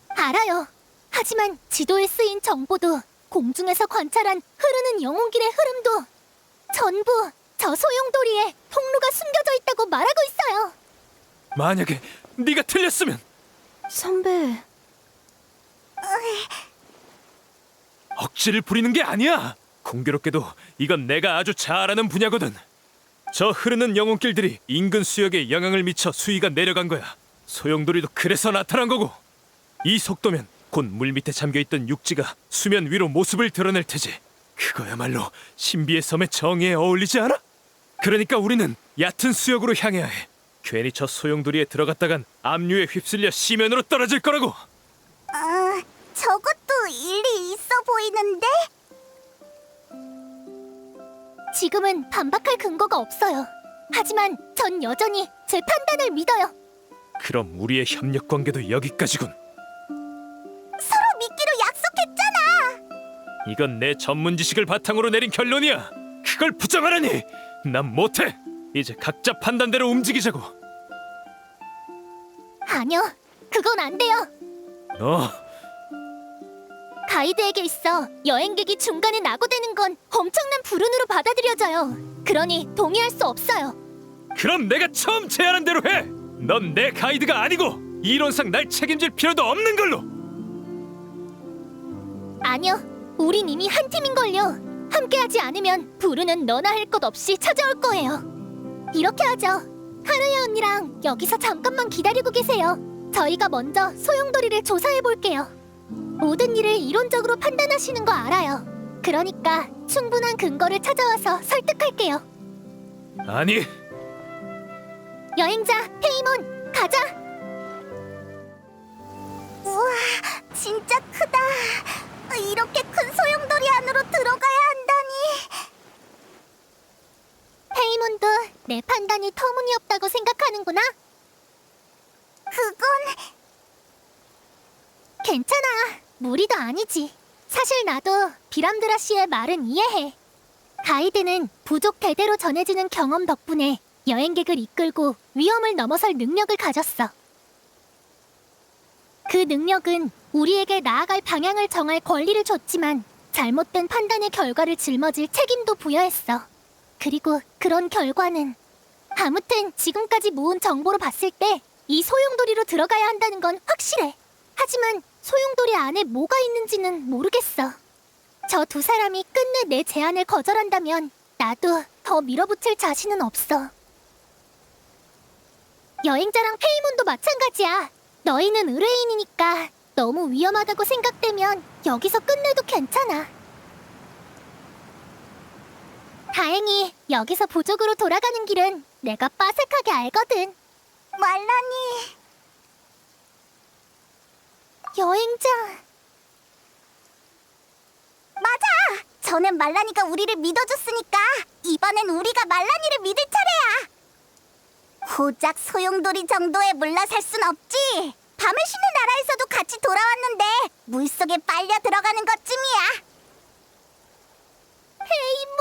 [SPEAKER 1] 알아요. 하지만 지도에 쓰인 정보도 공중에서 관찰한 흐르는 영혼길의 흐름도 전부 저 소용돌이에 통로가 숨겨져 있다고 말하고 있어요.
[SPEAKER 3] 만약에 네가 틀렸으면
[SPEAKER 2] 선배,
[SPEAKER 3] 억지를 부리는 게 아니야. 공교롭게도 이건 내가 아주 잘 아는 분야거든. 저 흐르는 영혼길들이 인근 수역에 영향을 미쳐 수위가 내려간 거야. 소용돌이도 그래서 나타난 거고. 이 속도면 곧 물 밑에 잠겨있던 육지가 수면 위로 모습을 드러낼 테지. 그거야말로 신비의 섬의 정의에 어울리지 않아? 그러니까 우리는 얕은 수역으로 향해야 해. 괜히 저 소용돌이에 들어갔다간 압류에 휩쓸려 시면으로 떨어질 거라고.
[SPEAKER 1] 저것도 일리 있어 보이는데? 지금은 반박할 근거가 없어요. 하지만 전 여전히 제 판단을 믿어요.
[SPEAKER 3] 그럼 우리의 협력 관계도 여기까지군.
[SPEAKER 1] 서로 믿기로 약속했잖아.
[SPEAKER 3] 이건 내 전문 지식을 바탕으로 내린 결론이야. 그걸 부정하라니. 난 못해. 이제 각자 판단대로 움직이자고.
[SPEAKER 1] 아니요, 그건 안 돼요.
[SPEAKER 3] 너
[SPEAKER 1] 가이드에게 있어 여행객이 중간에 낙오되는 건 엄청난 불운으로 받아들여져요. 그러니 동의할 수 없어요.
[SPEAKER 3] 그럼 내가 처음 제안한 대로 해. 넌 내 가이드가 아니고 이론상 날 책임질 필요도 없는 걸로.
[SPEAKER 1] 아니요, 우린 이미 한 팀인걸요. 함께하지 않으면 불운은 너나 할 것 없이 찾아올 거예요. 이렇게 하죠. 하루야 언니랑 여기서 잠깐만 기다리고 계세요. 저희가 먼저 소용돌이를 조사해 볼게요. 모든 일을 이론적으로 판단하시는 거 알아요. 그러니까 충분한 근거를 찾아와서 설득할게요.
[SPEAKER 3] 아니,
[SPEAKER 1] 여행자 페이몬, 가자. 우와, 진짜 크다. 이렇게 큰 소용돌이 안으로 들어가야 한다니. 페이몬도 내 판단이 터무니없다고 생각하는구나. 그건 괜찮아. 무리도 아니지. 사실 나도 비람드라 씨의 말은 이해해. 가이드는 부족 대대로 전해지는 경험 덕분에 여행객을 이끌고 위험을 넘어설 능력을 가졌어. 그 능력은 우리에게 나아갈 방향을 정할 권리를 줬지만 잘못된 판단의 결과를 짊어질 책임도 부여했어. 그리고 그런 결과는 아무튼 지금까지 모은 정보로 봤을 때 이 소용돌이로 들어가야 한다는 건 확실해. 하지만 소용돌이 안에 뭐가 있는지는 모르겠어. 저 두 사람이 끝내 내 제안을 거절한다면 나도 더 밀어붙일 자신은 없어. 여행자랑 페이몬도 마찬가지야. 너희는 의뢰인이니까 너무 위험하다고 생각되면 여기서 끝내도 괜찮아. 다행히 여기서 부족으로 돌아가는 길은 내가 빠삭하게 알거든. 말라니. 여행자. 맞아. 전엔 말라니가 우리를 믿어줬으니까 이번엔 우리가 말라니를 믿을 차례야. 고작 소용돌이 정도에 물러설 순 없지. 밤을 쉬는 나라에서도 같이 돌아왔는데 물속에 빨려 들어가는 것쯤이야. 페이몬,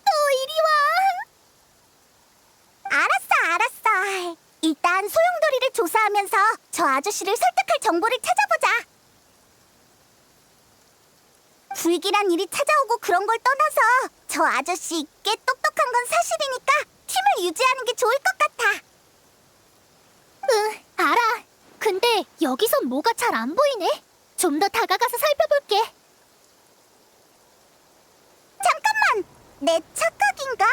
[SPEAKER 1] 또 이리 와. 알았어. 일단 소용돌이를 조사하면서 저 아저씨를 설득할 정보를 찾아보자. 불길한 일이 찾아오고 그런 걸 떠나서 저 아저씨 꽤 똑똑한 건 사실이니까 팀을 유지하는 게 좋을 것 같아. 알아. 근데 여기선 뭐가 잘 안 보이네. 좀 더 다가가서 살펴볼게. 잠깐만! 내 착각인가?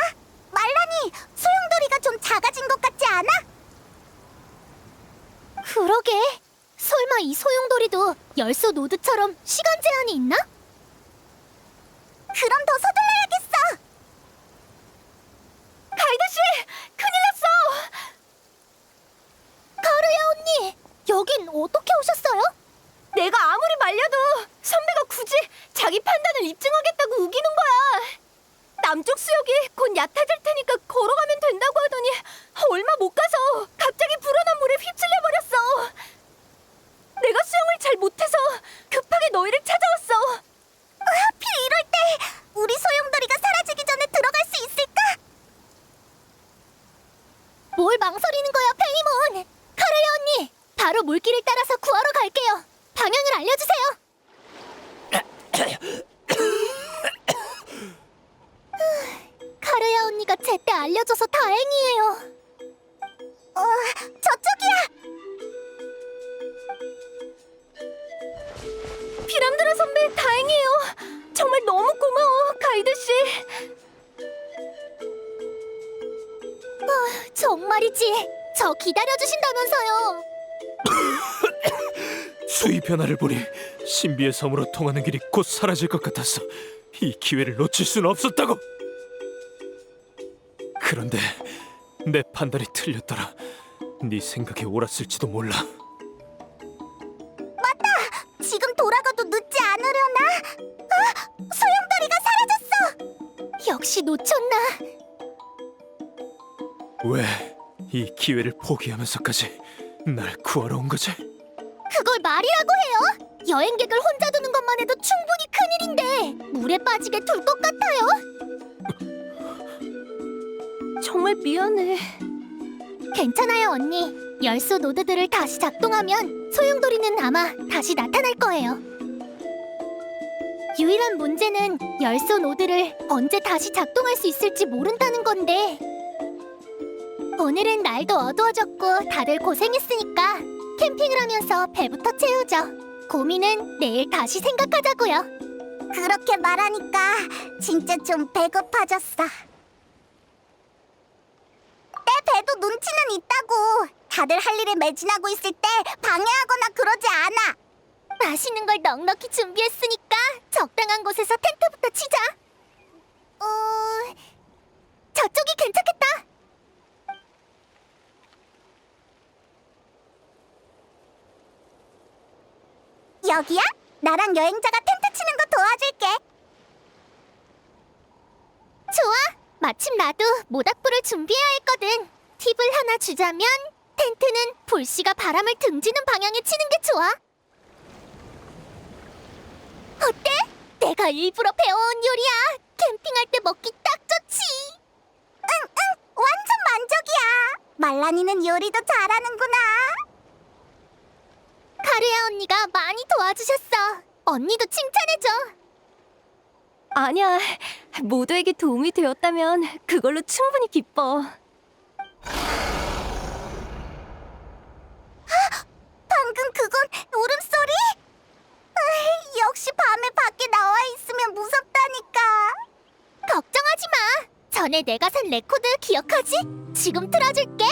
[SPEAKER 1] 말라니, 소용돌이가 좀 작아진 것 같지 않아? 그러게. 설마 이 소용돌이도 열소 노드처럼 시간 제한이 있나? 그럼 더 서둘러야겠어! 가이드씨! 큰일 났어! 가루야 언니! 여긴 어떻게 오셨어요?
[SPEAKER 2] 내가 아무리 말려도 선배가 굳이 자기 판단을 입증하겠다고 우기는 거야. 남쪽 수역이 곧 얕아질 테니까 걸어가면 된다고 하더니 얼마 못 가서 갑자기 불어난 물에 휩쓸려 버렸어. 내가 수영을 잘 못해서 급하게 너희를 찾아왔어.
[SPEAKER 1] 하필 이럴 때 우리 소용돌이가 사라지기 전에 들어갈 수 있을까? 뭘 망설이는 거야, 페이몬? 카르레 언니, 바로 물길을 따라서 구하러 갈게요. 방향을 알려주세요. 카르레 언니가 제때 알려줘서 다행이에요. 저쪽이야.
[SPEAKER 2] 비람드라 선배, 다행이에요. 정말 너무 고마워, 가이드 씨.
[SPEAKER 1] 정말이지. 저 기다려주신다면서요.
[SPEAKER 8] 수위 변화를 보니 신비의 섬으로 통하는 길이 곧 사라질 것 같았어. 이 기회를 놓칠 수는 없었다고. 그런데 내 판단이 틀렸더라. 네 생각에 옳았을지도 몰라.
[SPEAKER 1] 지금 돌아가도 늦지 않으려나? 소용돌이가 사라졌어. 역시 놓쳤나?
[SPEAKER 8] 왜 이 기회를 포기하면서까지 날 구하러 온 거지?
[SPEAKER 1] 그걸 말이라고 해요? 여행객을 혼자 두는 것만 해도 충분히 큰일인데 물에 빠지게 둘 것 같아요?
[SPEAKER 2] 정말 미안해.
[SPEAKER 1] 괜찮아요, 언니. 열쇠 노드들을 다시 작동하면 소용돌이는 아마 다시 나타날 거예요. 유일한 문제는 열쇠 노드를 언제 다시 작동할 수 있을지 모른다는 건데 오늘은 날도 어두워졌고 다들 고생했으니까 캠핑을 하면서 배부터 채우죠. 고민은 내일 다시 생각하자고요. 그렇게 말하니까 진짜 좀 배고파졌어. 내 배도 눈치는 있다고. 다들 할 일에 매진하고 있을 때 방해하거나 그러지 않아. 맛있는 걸 넉넉히 준비했으니까 적당한 곳에서 텐트부터 치자. 저쪽이 괜찮겠다. 여기야? 나랑 여행자가 텐트 치는 거 도와줄게. 좋아. 마침 나도 모닥불을 준비해야 했거든. 팁을 하나 주자면 텐트는 불씨가 바람을 등지는 방향에 치는 게 좋아. 어때? 내가 일부러 배워온 요리야. 캠핑할 때 먹기 딱 좋지. 응, 완전 만족이야. 말라니는 요리도 잘하는구나. 카르야 언니가 많이 도와주셨어. 언니도 칭찬해줘.
[SPEAKER 2] 아니야, 모두에게 도움이 되었다면 그걸로 충분히 기뻐.
[SPEAKER 1] 방금 그건 울음소리? 역시 밤에 밖에 나와 있으면 무섭다니까. 걱정하지 마. 전에 내가 산 레코드 기억하지? 지금 틀어줄게.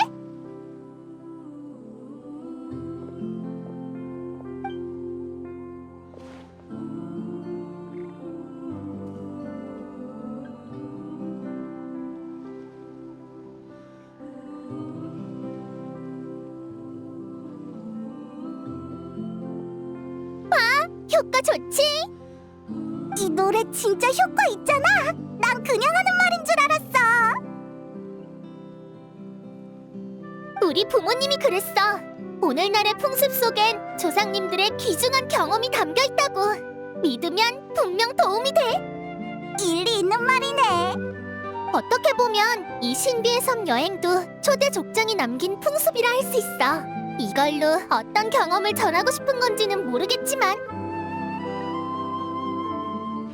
[SPEAKER 1] 효과 좋지? 이 노래 진짜 효과 있잖아. 난 그냥 하는 말인 줄 알았어. 우리 부모님이 그랬어. 오늘날의 풍습 속엔 조상님들의 귀중한 경험이 담겨 있다고. 믿으면 분명 도움이 돼. 일리 있는 말이네. 어떻게 보면 이 신비의 섬 여행도 초대 족장이 남긴 풍습이라 할 수 있어. 이걸로 어떤 경험을 전하고 싶은 건지는 모르겠지만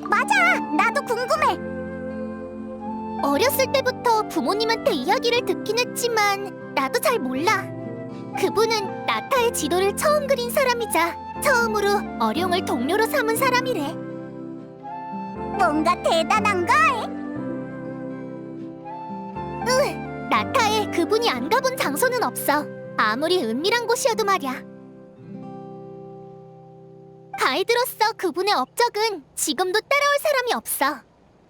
[SPEAKER 1] 맞아! 나도 궁금해! 어렸을 때부터 부모님한테 이야기를 듣긴 했지만 나도 잘 몰라. 그분은 나타의 지도를 처음 그린 사람이자 처음으로 어룡을 동료로 삼은 사람이래. 뭔가 대단한걸? 나타에 그분이 안 가본 장소는 없어. 아무리 은밀한 곳이어도 말이야. 가이드로서 그분의 업적은 지금도 따라올 사람이 없어.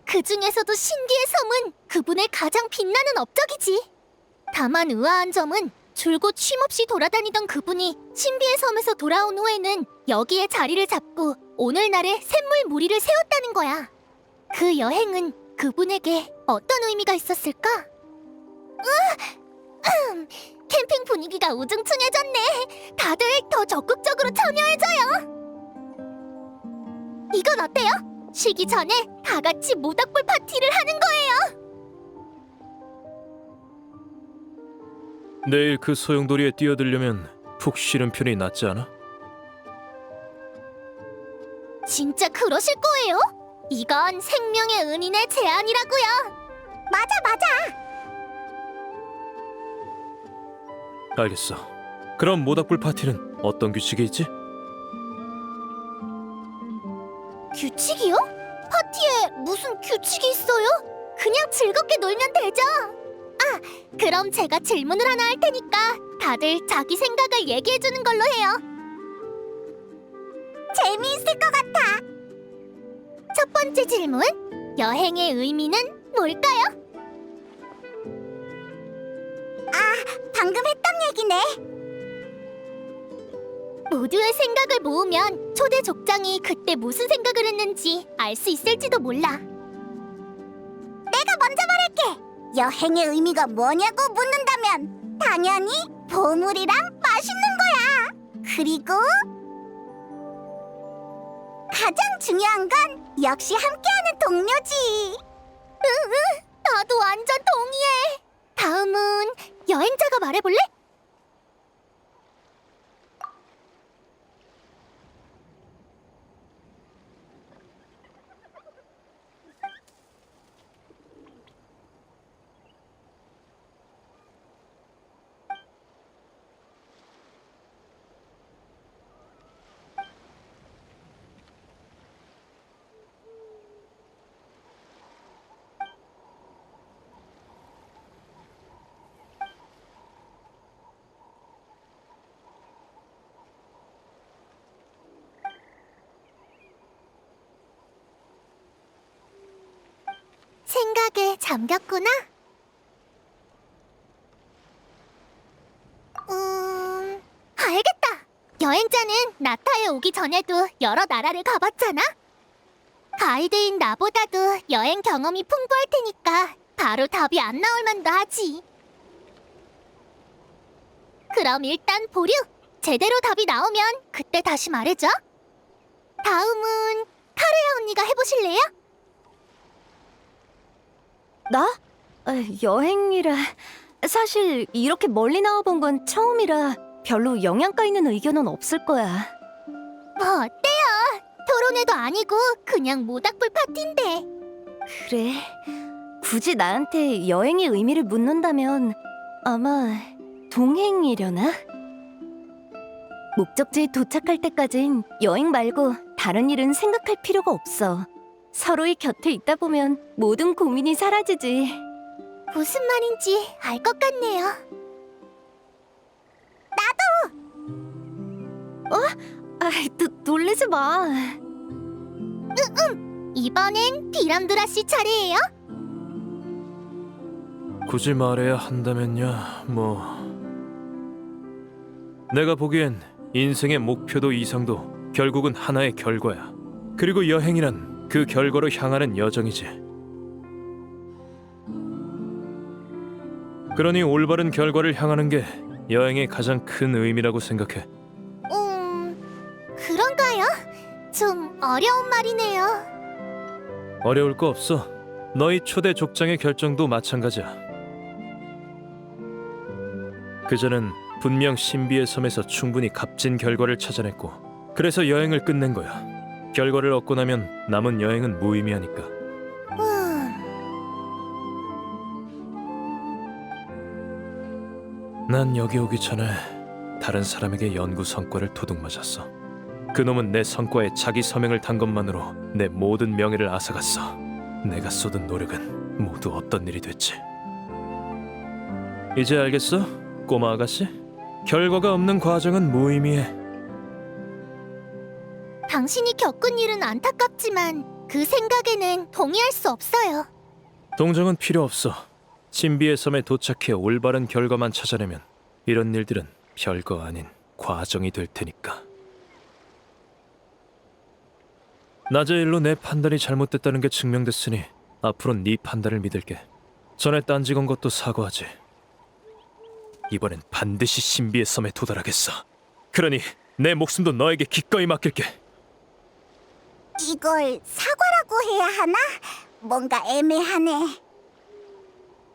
[SPEAKER 1] 그 중에서도 신비의 섬은 그분의 가장 빛나는 업적이지. 다만 의아한 점은 줄곧 쉼없이 돌아다니던 그분이 신비의 섬에서 돌아온 후에는 여기에 자리를 잡고 오늘날의 샘물 무리를 세웠다는 거야. 그 여행은 그분에게 어떤 의미가 있었을까? 캠핑 분위기가 우중충해졌네. 다들 더 적극적으로 참여해줘요. 이건 어때요? 쉬기 전에 다 같이 모닥불 파티를 하는 거예요.
[SPEAKER 8] 내일 그 소용돌이에 뛰어들려면 푹 쉬는 편이 낫지 않아?
[SPEAKER 1] 진짜 그러실 거예요? 이건 생명의 은인의 제안이라고요. 맞아.
[SPEAKER 8] 알겠어. 그럼 모닥불 파티는 어떤 규칙이 있지?
[SPEAKER 1] 규칙이요? 파티에 무슨 규칙이 있어요? 그냥 즐겁게 놀면 되죠. 아, 그럼 제가 질문을 하나 할 테니까 다들 자기 생각을 얘기해주는 걸로 해요. 재미있을 것 같아. 첫 번째 질문, 여행의 의미는 뭘까요? 방금 했던 얘기네. 모두의 생각을 모으면 초대 족장이 그때 무슨 생각을 했는지 알 수 있을지도 몰라. 내가 먼저 말할게. 여행의 의미가 뭐냐고 묻는다면 당연히 보물이랑 맛있는 거야. 그리고 가장 중요한 건 역시 함께하는 동료지. 응, 나도 완전 동의해. 다음은 여행자가 말해볼래? 생각에 잠겼구나. 알겠다. 여행자는 나타에 오기 전에도 여러 나라를 가봤잖아. 가이드인 나보다도 여행 경험이 풍부할 테니까 바로 답이 안 나올 만도 하지. 그럼 일단 보류. 제대로 답이 나오면 그때 다시 말해줘. 다음은 카레야 언니가 해보실래요?
[SPEAKER 2] 나? 여행이라 사실 이렇게 멀리 나와본 건 처음이라 별로 영양가 있는 의견은 없을 거야.
[SPEAKER 1] 뭐 어때요? 토론회도 아니고 그냥 모닥불 파티인데.
[SPEAKER 2] 그래, 굳이 나한테 여행의 의미를 묻는다면 아마 동행이려나? 목적지에 도착할 때까진 여행 말고 다른 일은 생각할 필요가 없어. 서로의 곁에 있다 보면 모든 고민이 사라지지.
[SPEAKER 1] 무슨 말인지 알 것 같네요.
[SPEAKER 2] 놀리지 마.
[SPEAKER 1] 이번엔 디람드라 씨 차례예요.
[SPEAKER 8] 굳이 말해야 한다면요, 뭐 내가 보기엔 인생의 목표도 이상도 결국은 하나의 결과야. 그리고 여행이란 그 결과로 향하는 여정이지. 그러니 올바른 결과를 향하는 게 여행의 가장 큰 의미라고 생각해.
[SPEAKER 1] 그런가요? 좀 어려운 말이네요.
[SPEAKER 8] 어려울 거 없어. 너희 초대 족장의 결정도 마찬가지야. 그자는 분명 신비의 섬에서 충분히 값진 결과를 찾아냈고 그래서 여행을 끝낸 거야. 결과를 얻고 나면 남은 여행은 무의미하니까. 난 여기 오기 전에 다른 사람에게 연구 성과를 도둑맞았어. 그놈은 내 성과에 자기 서명을 단 것만으로 내 모든 명예를 앗아갔어. 내가 쏟은 노력은 모두 없던 일이 됐지. 이제 알겠어? 꼬마 아가씨? 결과가 없는 과정은 무의미해.
[SPEAKER 1] 당신이 겪은 일은 안타깝지만 그 생각에는 동의할 수 없어요.
[SPEAKER 8] 동정은 필요 없어. 신비의 섬에 도착해 올바른 결과만 찾아내면 이런 일들은 별거 아닌 과정이 될 테니까. 낮의 일로 내 판단이 잘못됐다는 게 증명됐으니 앞으로는 네 판단을 믿을게. 전에 딴지 건 것도 사과하지. 이번엔 반드시 신비의 섬에 도달하겠어. 그러니 내 목숨도 너에게 기꺼이 맡길게.
[SPEAKER 1] 이걸 사과라고 해야 하나? 뭔가 애매하네.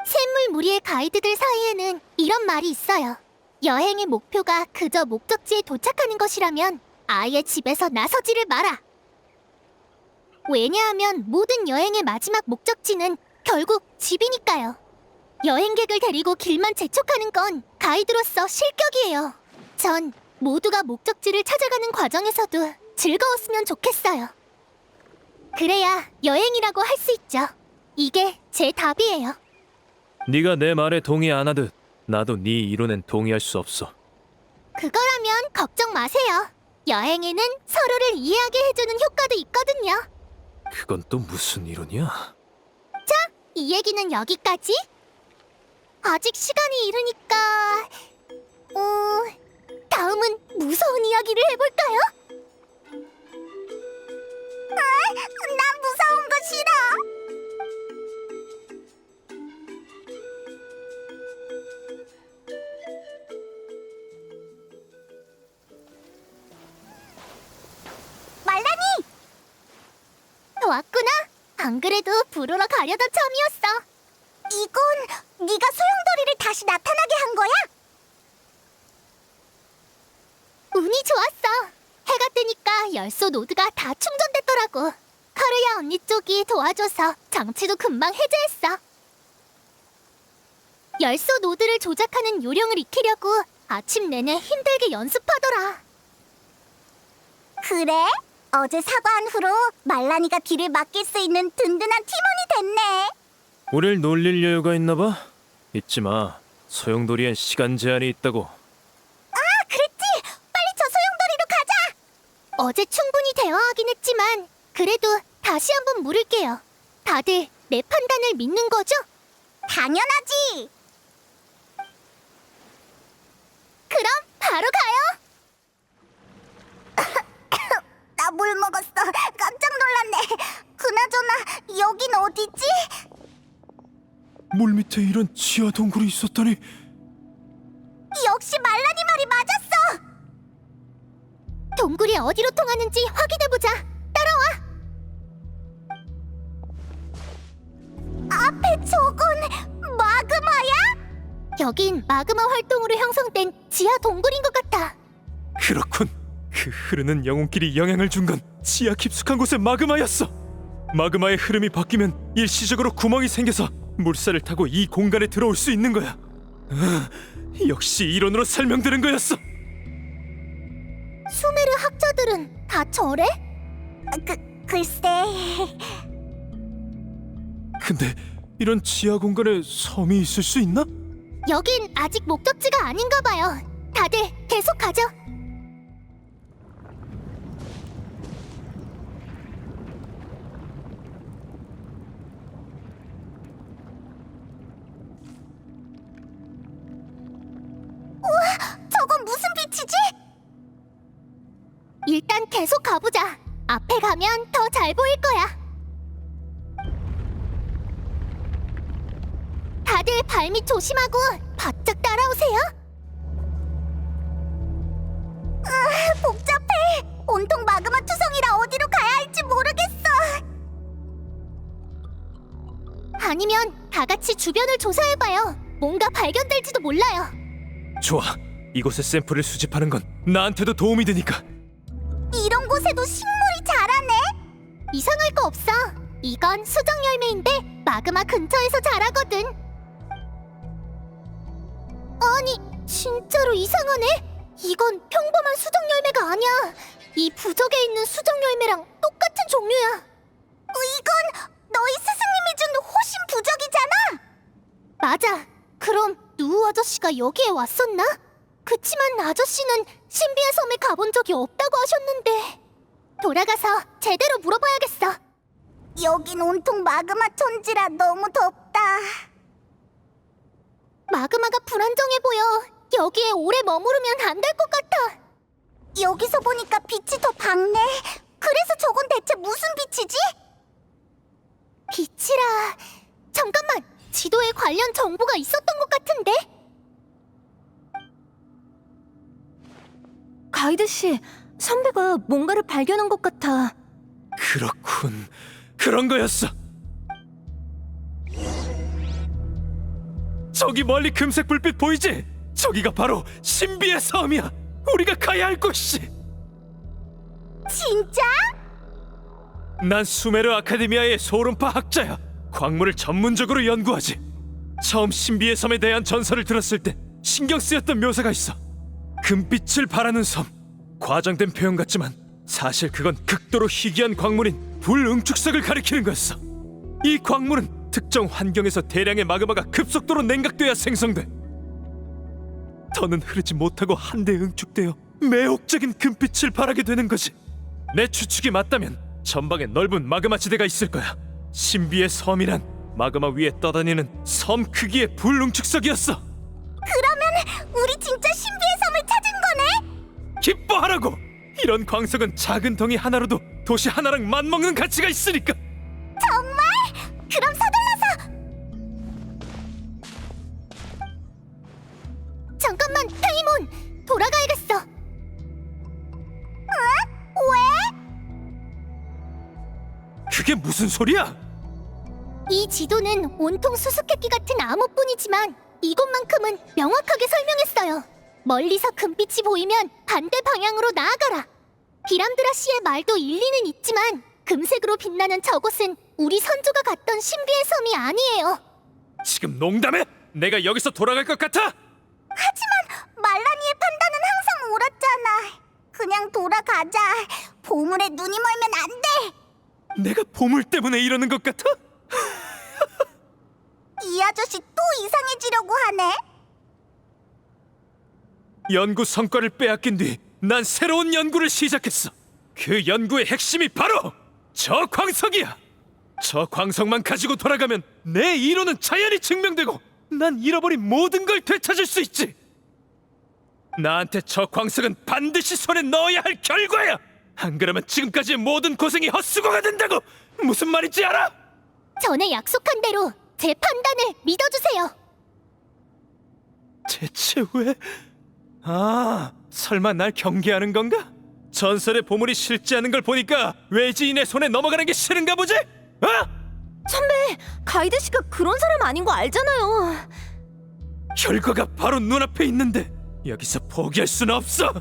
[SPEAKER 1] 샘물 무리의 가이드들 사이에는 이런 말이 있어요. 여행의 목표가 그저 목적지에 도착하는 것이라면 아예 집에서 나서지를 마라. 왜냐하면 모든 여행의 마지막 목적지는 결국 집이니까요. 여행객을 데리고 길만 재촉하는 건 가이드로서 실격이에요. 전 모두가 목적지를 찾아가는 과정에서도 즐거웠으면 좋겠어요. 그래야 여행이라고 할 수 있죠. 이게 제 답이에요.
[SPEAKER 8] 네가 내 말에 동의 안 하듯 나도 네 이론엔 동의할 수 없어.
[SPEAKER 1] 그거라면 걱정 마세요. 여행에는 서로를 이해하게 해주는 효과도 있거든요.
[SPEAKER 8] 그건 또 무슨 이론이야?
[SPEAKER 1] 이 얘기는 여기까지. 아직 시간이 이르니까 다음은 무서운 이야기를 해볼까요? 난 무서운 거 싫어. 말라니! 왔구나. 안 그래도 부르러 가려던 참이었어. 이건 네가 소용돌이를 다시 나타나게 한 거야? 운이 좋았어. 해가 뜨니까 열소 노드가 다 충전됐더라고. 카르야 언니 쪽이 도와줘서 장치도 금방 해제했어. 열소 노드를 조작하는 요령을 익히려고 아침 내내 힘들게 연습하더라. 그래? 어제 사과한 후로 말라니가 길을 맡길 수 있는 든든한 팀원이 됐네.
[SPEAKER 8] 우릴 놀릴 여유가 있나 봐? 잊지 마. 소용돌이엔 시간 제한이 있다고.
[SPEAKER 1] 그랬지? 빨리 저 소용돌이로 가자. 어제 충분히 대화하긴 했지만 그래도 다시 한번 물을게요. 다들 내 판단을 믿는 거죠? 당연하지. 그럼 바로 가요. 나 물 먹었어. 깜짝 놀랐네. 그나저나 여긴 어디지?
[SPEAKER 8] 물 밑에 이런 지하 동굴이 있었다니.
[SPEAKER 1] 역시 말라니 말이 맞았어. 동굴이 어디로 통하는지 확인해보자. 따라와. 앞에 저건 마그마야? 여긴 마그마 활동으로 형성된 지하 동굴인 것 같아.
[SPEAKER 8] 그렇군. 그 흐르는 영혼길이 영향을 준 건 지하 깊숙한 곳의 마그마였어. 마그마의 흐름이 바뀌면 일시적으로 구멍이 생겨서 물살을 타고 이 공간에 들어올 수 있는 거야. 역시 이론으로 설명되는 거였어.
[SPEAKER 1] 수메르 학자들은 다 저래? 글쎄.
[SPEAKER 8] 근데 이런 지하 공간에 섬이 있을 수 있나?
[SPEAKER 1] 여긴 아직 목적지가 아닌가 봐요. 다들 계속 가죠. 우와, 저건 무슨 빛이지? 일단 계속 가보자. 앞에 가면 더 잘 보일 거야. 다들 발밑 조심하고 바짝 따라오세요. 복잡해. 온통 마그마 투성이라 어디로 가야 할지 모르겠어. 아니면 다 같이 주변을 조사해봐요. 뭔가 발견될지도 몰라요.
[SPEAKER 8] 좋아. 이곳의 샘플을 수집하는 건 나한테도 도움이 되니까.
[SPEAKER 1] 이런 곳에도 식물이 자라네? 이상할 거 없어. 이건 수정 열매인데 마그마 근처에서 자라거든. 아니, 진짜로 이상하네? 이건 평범한 수정 열매가 아니야. 이 부적에 있는 수정 열매랑 똑같은 종류야. 이건 너희 스승님이 준 호신 부적이잖아. 맞아. 그럼 누우 아저씨가 여기에 왔었나? 그치만 아저씨는 신비의 섬에 가본 적이 없다고 하셨는데. 돌아가서 제대로 물어봐야겠어. 여긴 온통 마그마 천지라 너무 덥다. 마그마가 불안정해 보여. 여기에 오래 머무르면 안 될 것 같아. 여기서 보니까 빛이 더 밝네. 그래서 저건 대체 무슨 빛이지? 빛이라... 잠깐만! 지도에 관련 정보가 있었던 것 같은데?
[SPEAKER 2] 가이드 씨, 선배가 뭔가를 발견한 것 같아.
[SPEAKER 8] 그렇군. 그런 거였어. 저기 멀리 금색 불빛 보이지? 저기가 바로 신비의 섬이야. 우리가 가야 할 곳이.
[SPEAKER 1] 진짜?
[SPEAKER 8] 난 수메르 아카데미아의 소름파 학자야. 광물을 전문적으로 연구하지. 처음 신비의 섬에 대한 전설을 들었을 때 신경 쓰였던 묘사가 있어. 금빛을 발하는 섬. 과장된 표현 같지만 사실 그건 극도로 희귀한 광물인 불응축석을 가리키는 거였어. 이 광물은 특정 환경에서 대량의 마그마가 급속도로 냉각돼야 생성돼. 더는 흐르지 못하고 한데 응축되어 매혹적인 금빛을 발하게 되는 거지. 내 추측이 맞다면 전방에 넓은 마그마 지대가 있을 거야. 신비의 섬이란 마그마 위에 떠다니는 섬 크기의 불응축석이었어.
[SPEAKER 1] 그러면 우리 진짜 신비의 섬을 찾은 거네?
[SPEAKER 8] 기뻐하라고! 이런 광석은 작은 덩이 하나로도 도시 하나랑 맞먹는 가치가 있으니까.
[SPEAKER 1] 정말? 그럼 서둘러서! 잠깐만, 페이몬! 돌아가야겠어. 왜?
[SPEAKER 8] 그게 무슨 소리야?
[SPEAKER 1] 이 지도는 온통 수수께끼 같은 암호뿐이지만 이곳만큼은 명확하게 설명했어요. 멀리서 금빛이 보이면 반대 방향으로 나아가라. 비람드라 씨의 말도 일리는 있지만 금색으로 빛나는 저곳은 우리 선조가 갔던 신비의 섬이 아니에요.
[SPEAKER 8] 지금 농담해? 내가 여기서 돌아갈 것 같아?
[SPEAKER 1] 하지만 말라니의 판단은 항상 옳았잖아. 그냥 돌아가자. 보물에 눈이 멀면 안 돼.
[SPEAKER 8] 내가 보물 때문에 이러는 것 같아?
[SPEAKER 1] 이 아저씨 또 이상해지려고 하네.
[SPEAKER 8] 연구 성과를 빼앗긴 뒤 난 새로운 연구를 시작했어. 그 연구의 핵심이 바로 저 광석이야. 저 광석만 가지고 돌아가면 내 이론은 자연히 증명되고 난 잃어버린 모든 걸 되찾을 수 있지. 나한테 저 광석은 반드시 손에 넣어야 할 결과야. 안 그러면 지금까지의 모든 고생이 헛수고가 된다고. 무슨 말인지 알아?
[SPEAKER 1] 전에 약속한 대로 제 판단을 믿어주세요.
[SPEAKER 8] 대체 왜? 아, 설마 날 경계하는 건가? 전설의 보물이 실제하는 걸 보니까 외지인의 손에 넘어가는 게 싫은가 보지? 어?
[SPEAKER 2] 선배, 가이드 씨가 그런 사람 아닌 거 알잖아요.
[SPEAKER 8] 결과가 바로 눈앞에 있는데 여기서 포기할 수는 없어.
[SPEAKER 1] 더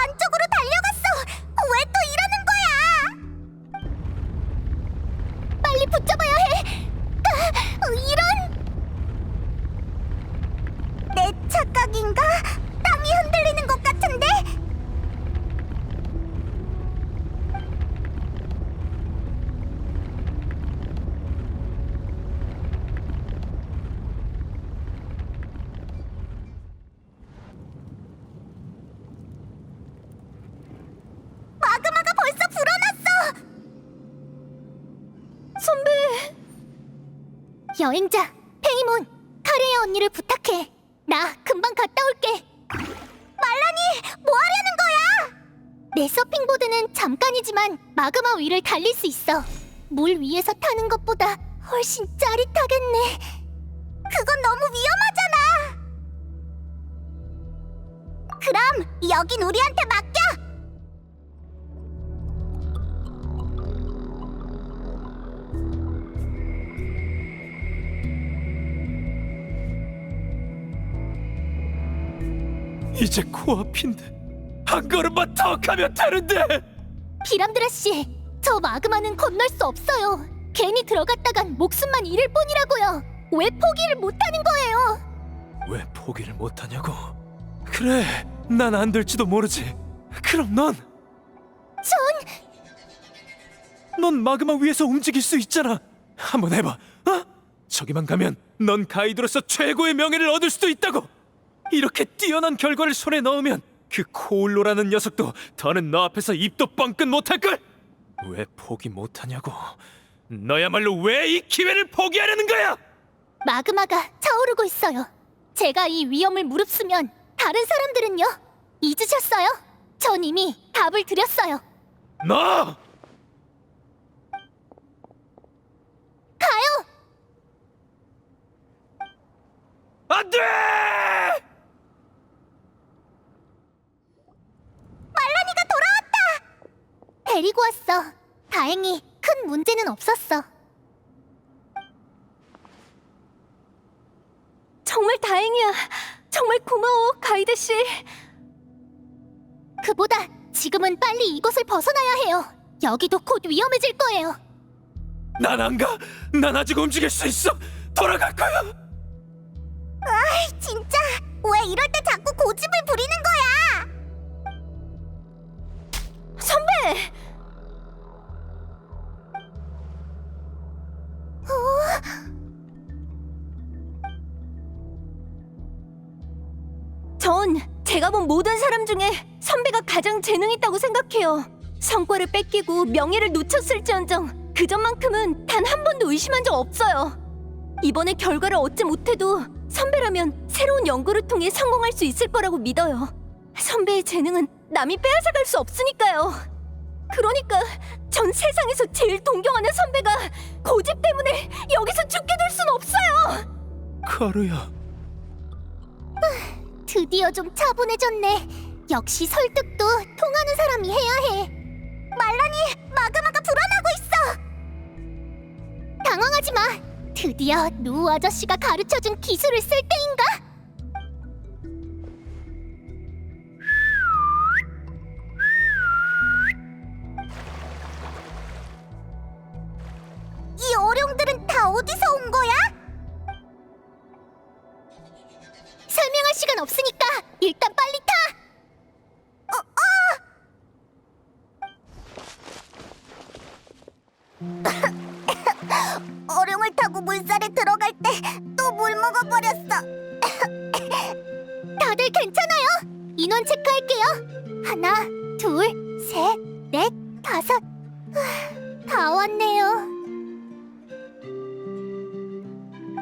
[SPEAKER 1] 안쪽으로 달려갔어. 왜 또 이러는 거야? 빨리 붙잡아야 해. 이런... 내 착각인가? 땅이 흔들리는 것 같은데? 마그마가 벌써 불어났어!
[SPEAKER 2] 선배,
[SPEAKER 1] 여행자, 페이몬, 카레의 언니를 부탁해. 나 금방 갔다 올게. 말라니, 뭐 하려는 거야? 내 서핑보드는 잠깐이지만 마그마 위를 달릴 수 있어. 물 위에서 타는 것보다 훨씬 짜릿하겠네. 그건 너무 위험하잖아. 그럼 여긴 우리한테 맡겨.
[SPEAKER 8] 이제 코앞인데 한 걸음만 더 가면 되는데.
[SPEAKER 1] 비람드라 씨, 저 마그마는 건널 수 없어요. 괜히 들어갔다간 목숨만 잃을 뿐이라고요. 왜 포기를 못하는 거예요?
[SPEAKER 8] 왜 포기를 못하냐고? 그래, 난 안 될지도 모르지. 그럼 넌 마그마 위에서 움직일 수 있잖아. 한번 해봐. 어? 저기만 가면 넌 가이드로서 최고의 명예를 얻을 수도 있다고. 이렇게 뛰어난 결과를 손에 넣으면 그 코울로라는 녀석도 더는 너 앞에서 입도 뻥끗 못할걸. 왜 포기 못하냐고. 너야말로 왜 이 기회를 포기하려는 거야?
[SPEAKER 1] 마그마가 차오르고 있어요. 제가 이 위험을 무릅쓰면 다른 사람들은요? 잊으셨어요? 전 이미 답을 드렸어요.
[SPEAKER 8] 너!
[SPEAKER 1] 가요!
[SPEAKER 8] 안 돼!
[SPEAKER 1] 말라니가 돌아왔다! 데리고 왔어. 다행히 큰 문제는 없었어.
[SPEAKER 2] 정말 다행이야. 정말 고마워, 가이드 씨.
[SPEAKER 1] 그보다 지금은 빨리 이곳을 벗어나야 해요. 여기도 곧 위험해질 거예요.
[SPEAKER 8] 난 안 가. 난 아직 움직일 수 있어. 돌아갈 거야.
[SPEAKER 1] 아이, 진짜 왜 이럴 때 자꾸 고집을 부리는 거야?
[SPEAKER 2] 선배! 전 제가 본 모든 사람 중에 선배가 가장 재능 있다고 생각해요. 성과를 뺏기고 명예를 놓쳤을지언정 그 점만큼은 단 한 번도 의심한 적 없어요. 이번에 결과를 얻지 못해도 선배라면 새로운 연구를 통해 성공할 수 있을 거라고 믿어요. 선배의 재능은 남이 빼앗아갈 수 없으니까요. 그러니까 전 세상에서 제일 존경하는 선배가 고집 때문에 여기서 죽게 될 순 없어요.
[SPEAKER 8] 카루야.
[SPEAKER 1] 드디어 좀 차분해졌네. 역시 설득도 통하는 사람이 해야 해. 말라니, 마그마가 불어나고 있어. 당황하지 마. 드디어 누 아저씨가 가르쳐준 기술을 쓸 때인가? 이 어룡들은 다 어디서 온 거야? 설명할 시간 없으니까 일단 빨리 타! 어룡을 타고 물살에 들어갈 때 또 물 먹어버렸어. 다들 괜찮아요? 인원 체크할게요. 하나, 둘, 셋, 넷, 다섯. 다 왔네요.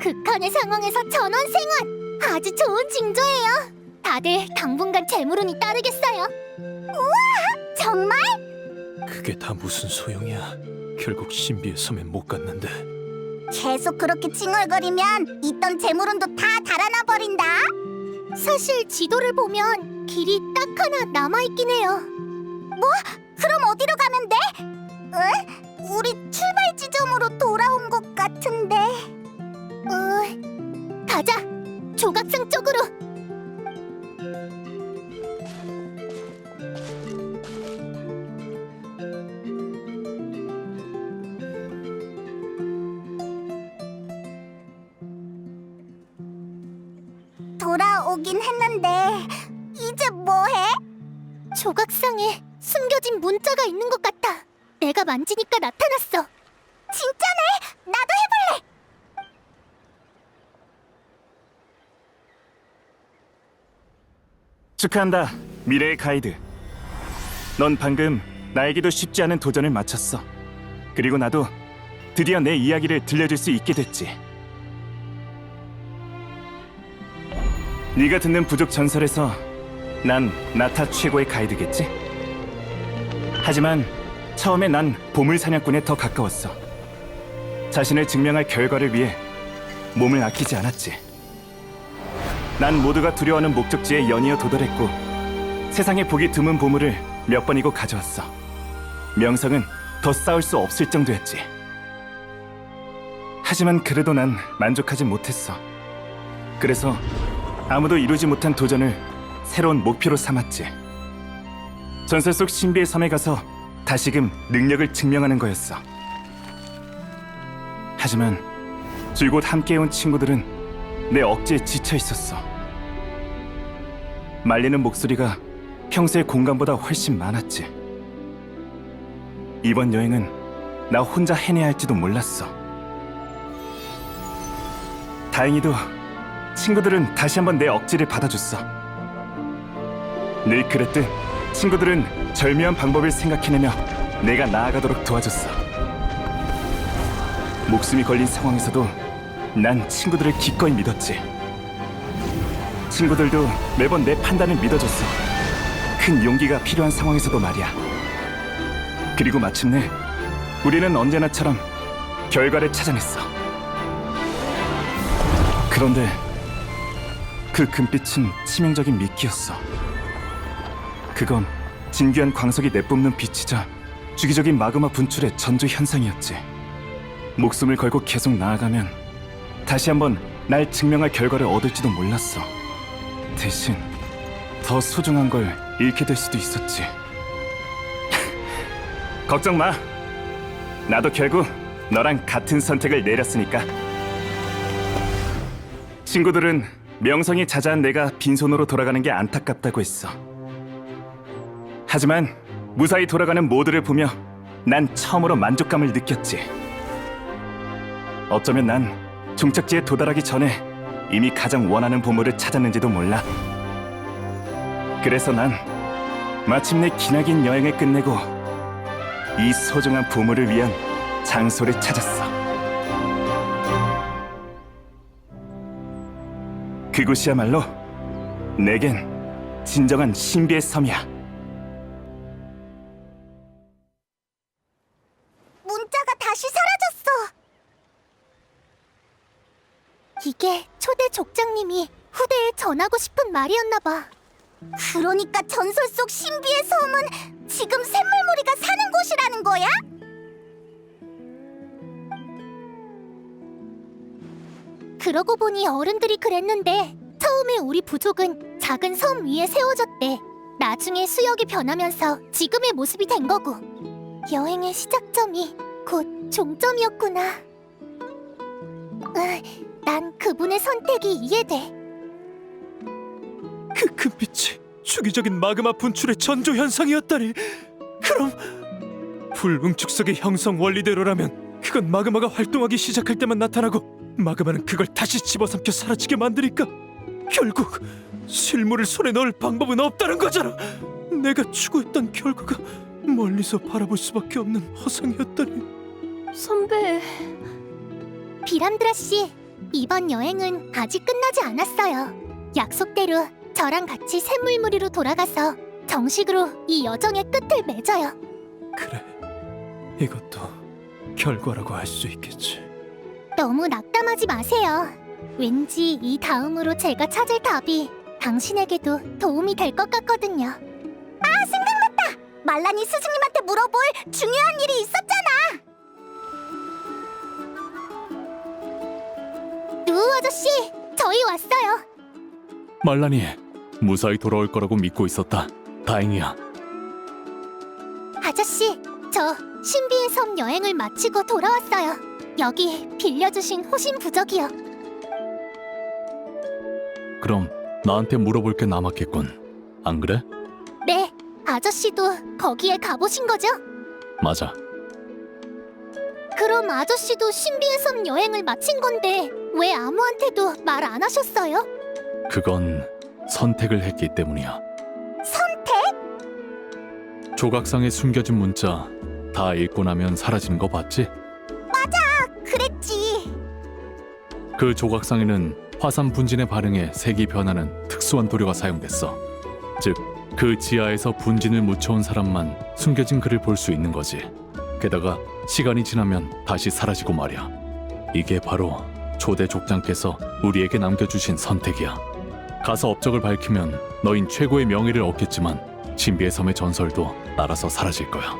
[SPEAKER 1] 극한의 상황에서 전원 생還. 아주 좋은 징조예요. 다들 당분간 재물운이 따르겠어요. 우와! 정말?
[SPEAKER 8] 그게 다 무슨 소용이야. 결국 신비의 섬에 못 갔는데.
[SPEAKER 1] 계속 그렇게 칭얼거리면 있던 재물운도 다 달아나 버린다. 사실 지도를 보면 길이 딱 하나 남아있긴 해요. 뭐? 그럼 어디로 가면 돼? 에? 우리 출발 지점으로 돌아온 것 같은데. 가자. 조각상 쪽으로. 돌아오긴 했는데 이제 뭐해? 조각상에 숨겨진 문자가 있는 것 같아. 내가 만지니까 나타났어. 진짜네! 나도 해볼래!
[SPEAKER 3] 축하한다, 미래의 가이드. 넌 방금 나에게도 쉽지 않은 도전을 마쳤어. 그리고 나도 드디어 내 이야기를 들려줄 수 있게 됐지. 네가 듣는 부족 전설에서 난 나타 최고의 가이드겠지? 하지만 처음에 난 보물 사냥꾼에 더 가까웠어. 자신을 증명할 결과를 위해 몸을 아끼지 않았지. 난 모두가 두려워하는 목적지에 연이어 도달했고 세상에 보기 드문 보물을 몇 번이고 가져왔어. 명성은 더 쌓을 수 없을 정도였지. 하지만 그래도 난 만족하지 못했어. 그래서 아무도 이루지 못한 도전을 새로운 목표로 삼았지. 전설 속 신비의 섬에 가서 다시금 능력을 증명하는 거였어. 하지만 줄곧 함께해온 친구들은 내 억지에 지쳐 있었어. 말리는 목소리가 평소의 공감보다 훨씬 많았지. 이번 여행은 나 혼자 해내야 할지도 몰랐어. 다행히도 친구들은 다시 한번 내 억지를 받아줬어. 늘 그랬듯 친구들은 절묘한 방법을 생각해내며 내가 나아가도록 도와줬어.
[SPEAKER 10] 목숨이 걸린 상황에서도 난 친구들을 기꺼이 믿었지. 친구들도 매번 내 판단을 믿어줬어. 큰 용기가 필요한 상황에서도 말이야. 그리고 마침내 우리는 언제나처럼 결과를 찾아냈어. 그런데 그 금빛은 치명적인 미끼였어. 그건 진귀한 광석이 내뿜는 빛이자 주기적인 마그마 분출의 전조 현상이었지. 목숨을 걸고 계속 나아가면 다시 한번 날 증명할 결과를 얻을지도 몰랐어. 대신 더 소중한 걸 잃게 될 수도 있었지. 걱정 마. 나도 결국 너랑 같은 선택을 내렸으니까. 친구들은 명성이 자자한 내가 빈손으로 돌아가는 게 안타깝다고 했어. 하지만 무사히 돌아가는 모두를 보며 난 처음으로 만족감을 느꼈지. 어쩌면 난 종착지에 도달하기 전에 이미 가장 원하는 보물을 찾았는지도 몰라. 그래서 난 마침내 기나긴 여행을 끝내고 이 소중한 보물을 위한 장소를 찾았어. 그곳이야말로 내겐 진정한 신비의 섬이야.
[SPEAKER 1] 문자가 다시 사라졌어. 이게 초대 족장님이 후대에 전하고 싶은 말이었나 봐. 그러니까 전설 속 신비의 섬은 지금 샘물무리가 사는 곳이라는 거야? 그러고 보니 어른들이 그랬는데 처음에 우리 부족은 작은 섬 위에 세워졌대. 나중에 수역이 변하면서 지금의 모습이 된 거고. 여행의 시작점이 곧 종점이었구나. 난 그분의 선택이 이해돼.
[SPEAKER 8] 그 금빛이 주기적인 마그마 분출의 전조 현상이었다니. 그럼 불 응축석의 형성 원리대로라면 그건 마그마가 활동하기 시작할 때만 나타나고 마그마는 그걸 다시 집어삼켜 사라지게 만드니까 결국 실물을 손에 넣을 방법은 없다는 거잖아. 내가 추구했던 결과가 멀리서 바라볼 수밖에 없는 허상이었다니.
[SPEAKER 2] 선배,
[SPEAKER 1] 비람드라 씨, 이번 여행은 아직 끝나지 않았어요. 약속대로 저랑 같이 샘물무리로 돌아가서 정식으로 이 여정의 끝을 맺어요.
[SPEAKER 8] 그래, 이것도 결과라고 할 수 있겠지.
[SPEAKER 1] 너무 낙담하지 마세요. 왠지 이 다음으로 제가 찾을 답이 당신에게도 도움이 될 것 같거든요. 아, 생각났다! 말라니 스승님한테 물어볼 중요한 일이 있었잖아! 누우 아저씨, 저희 왔어요.
[SPEAKER 3] 말라니, 무사히 돌아올 거라고 믿고 있었다. 다행이야.
[SPEAKER 1] 아저씨, 저 신비의 섬 여행을 마치고 돌아왔어요. 여기 빌려주신 호신 부적이요.
[SPEAKER 3] 그럼 나한테 물어볼 게 남았겠군. 안 그래?
[SPEAKER 1] 네, 아저씨도 거기에 가보신 거죠?
[SPEAKER 3] 맞아.
[SPEAKER 1] 그럼 아저씨도 신비의 섬 여행을 마친 건데 왜 아무한테도 말 안 하셨어요?
[SPEAKER 3] 그건 선택을 했기 때문이야.
[SPEAKER 1] 선택?
[SPEAKER 3] 조각상에 숨겨진 문자 다 읽고 나면 사라지는 거 봤지?
[SPEAKER 1] 그랬지.
[SPEAKER 3] 그 조각상에는 화산 분진의 반응에 색이 변하는 특수한 도료가 사용됐어. 즉, 그 지하에서 분진을 묻혀온 사람만 숨겨진 글을 볼 수 있는 거지. 게다가 시간이 지나면 다시 사라지고 말이야. 이게 바로 초대 족장께서 우리에게 남겨주신 선택이야. 가서 업적을 밝히면 너흰 최고의 명예를 얻겠지만 신비의 섬의 전설도 알아서 사라질 거야.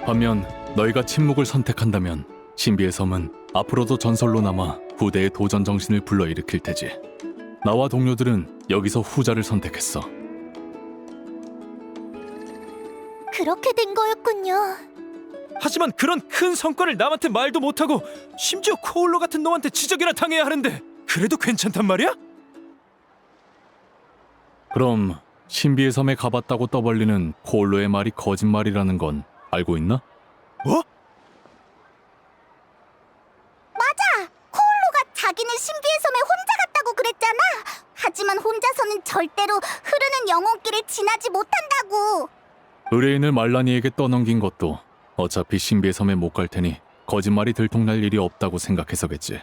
[SPEAKER 3] 반면 너희가 침묵을 선택한다면 신비의 섬은 앞으로도 전설로 남아 후대의 도전 정신을 불러일으킬 테지. 나와 동료들은 여기서 후자를 선택했어.
[SPEAKER 1] 그렇게 된 거였군요.
[SPEAKER 8] 하지만 그런 큰 성과를 남한테 말도 못하고 심지어 코올로 같은 놈한테 지적이나 당해야 하는데 그래도 괜찮단 말이야?
[SPEAKER 3] 그럼 신비의 섬에 가봤다고 떠벌리는 코올로의 말이 거짓말이라는 건 알고 있나?
[SPEAKER 8] 뭐?
[SPEAKER 1] 코올로가 자기는 신비의 섬에 혼자 갔다고 그랬잖아. 하지만 혼자서는 절대로 흐르는 영혼길을 지나지 못한다고.
[SPEAKER 3] 의뢰인을 말라니에게 떠넘긴 것도 어차피 신비의 섬에 못 갈 테니
[SPEAKER 11] 거짓말이 들통날 일이 없다고 생각해서겠지.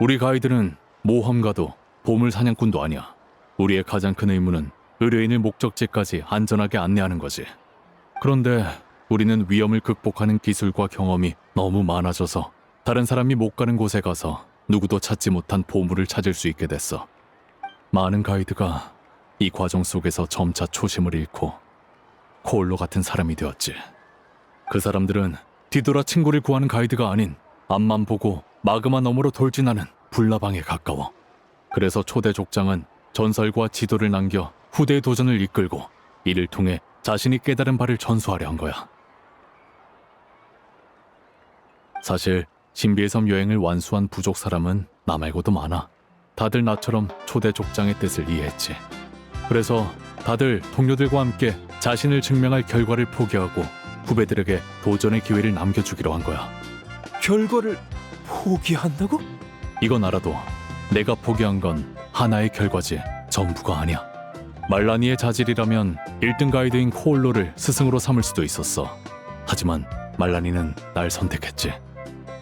[SPEAKER 11] 우리 가이드는 모험가도 보물 사냥꾼도 아니야. 우리의 가장 큰 의무는 의뢰인을 목적지까지 안전하게 안내하는 거지. 그런데 우리는 위험을 극복하는 기술과 경험이 너무 많아져서 다른 사람이 못 가는 곳에 가서 누구도 찾지 못한 보물을 찾을 수 있게 됐어. 많은 가이드가 이 과정 속에서 점차 초심을 잃고 코올로 같은 사람이 되었지. 그 사람들은 뒤돌아 친구를 구하는 가이드가 아닌 앞만 보고 마그마 너머로 돌진하는 불나방에 가까워. 그래서 초대 족장은 전설과 지도를 남겨 후대의 도전을 이끌고 이를 통해 자신이 깨달은 바를 전수하려 한 거야. 사실 신비의 섬 여행을 완수한 부족 사람은 나 말고도 많아. 다들 나처럼 초대 족장의 뜻을 이해했지. 그래서 다들 동료들과 함께 자신을 증명할 결과를 포기하고 후배들에게 도전의 기회를 남겨주기로 한 거야.
[SPEAKER 8] 결과를 포기한다고?
[SPEAKER 11] 이건 알아도 내가 포기한 건 하나의 결과지 전부가 아니야. 말라니의 자질이라면 1등 가이드인 코올로를 스승으로 삼을 수도 있었어. 하지만 말라니는 날 선택했지.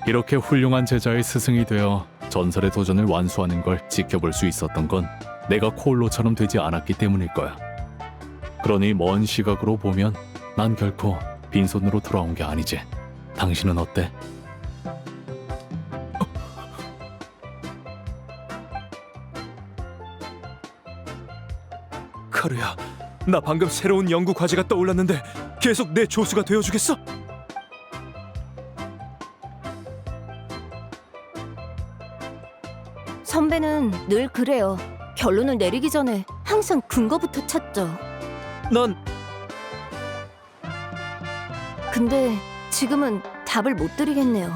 [SPEAKER 11] 이렇게 훌륭한 제자의 스승이 되어 전설의 도전을 완수하는 걸 지켜볼 수 있었던 건 내가 코올로처럼 되지 않았기 때문일 거야. 그러니 먼 시각으로 보면 난 결코 빈손으로 돌아온 게 아니지. 당신은 어때?
[SPEAKER 8] 카르야, 나 방금 새로운 연구 과제가 떠올랐는데 계속 내 조수가 되어주겠어?
[SPEAKER 2] 선배는 늘 그래요. 결론을 내리기 전에 항상 근거부터 찾죠.
[SPEAKER 8] 난
[SPEAKER 2] 근데 지금은 답을 못 드리겠네요.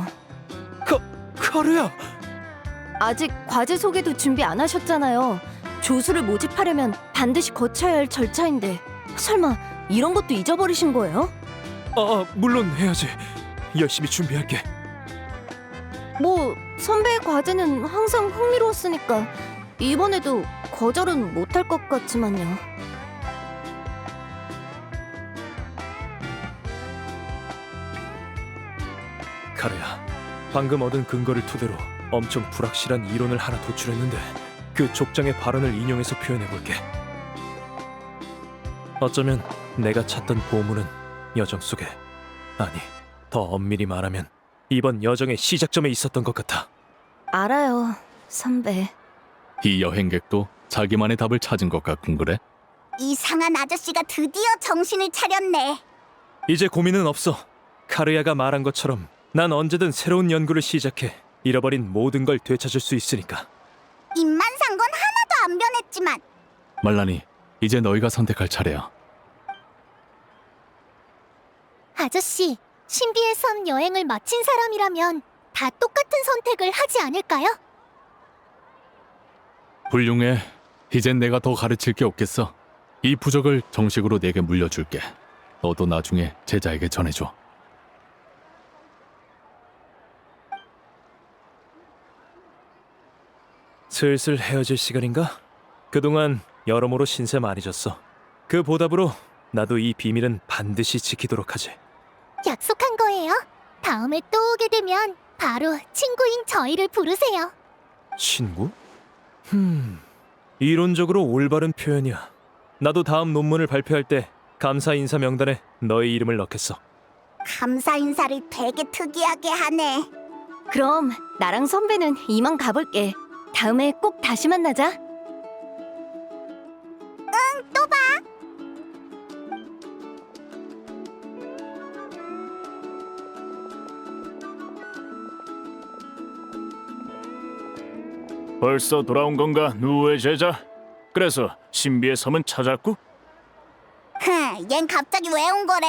[SPEAKER 8] 카르야!
[SPEAKER 2] 아직 과제 소개도 준비 안 하셨잖아요. 조수를 모집하려면 반드시 거쳐야 할 절차인데 설마 이런 것도 잊어버리신 거예요?
[SPEAKER 8] 물론 해야지. 열심히 준비할게.
[SPEAKER 2] 뭐 선배의 과제는 항상 흥미로웠으니까 이번에도 거절은 못할 것 같지만요.
[SPEAKER 8] 카르야, 방금 얻은 근거를 토대로 엄청 불확실한 이론을 하나 도출했는데 그 족장의 발언을 인용해서 표현해볼게. 어쩌면 내가 찾던 보물은 여정 속에, 아니, 더 엄밀히 말하면 이번 여정의 시작점에 있었던 것 같아.
[SPEAKER 2] 알아요, 선배.
[SPEAKER 11] 이 여행객도 자기만의 답을 찾은 것 같군 그래?
[SPEAKER 1] 이상한 아저씨가 드디어 정신을 차렸네.
[SPEAKER 8] 이제 고민은 없어. 카르야가 말한 것처럼 난 언제든 새로운 연구를 시작해 잃어버린 모든 걸 되찾을 수 있으니까.
[SPEAKER 1] 입만 산 건 하나도 안 변했지만.
[SPEAKER 11] 말라니, 이제 너희가 선택할 차례야.
[SPEAKER 1] 아저씨, 신비의 섬 여행을 마친 사람이라면 다 똑같은 선택을 하지 않을까요?
[SPEAKER 11] 훌륭해. 이젠 내가 더 가르칠 게 없겠어. 이 부적을 정식으로 내게 물려줄게. 너도 나중에 제자에게 전해줘.
[SPEAKER 8] 슬슬 헤어질 시간인가? 그동안 여러모로 신세 많이 졌어. 그 보답으로 나도 이 비밀은 반드시 지키도록 하지.
[SPEAKER 1] 약속한 거예요. 다음에 또 오게 되면 바로 친구인 저희를 부르세요.
[SPEAKER 8] 친구? 이론적으로 올바른 표현이야. 나도 다음 논문을 발표할 때 감사 인사 명단에 너의 이름을 넣겠어.
[SPEAKER 1] 감사 인사를 되게 특이하게 하네.
[SPEAKER 2] 그럼 나랑 선배는 이만 가볼게. 다음에 꼭 다시 만나자.
[SPEAKER 1] 또 봐.
[SPEAKER 3] 벌써 돌아온 건가, 누구의 제자? 그래서 신비의 섬은 찾았고?
[SPEAKER 1] 얜 갑자기 왜 온 거래?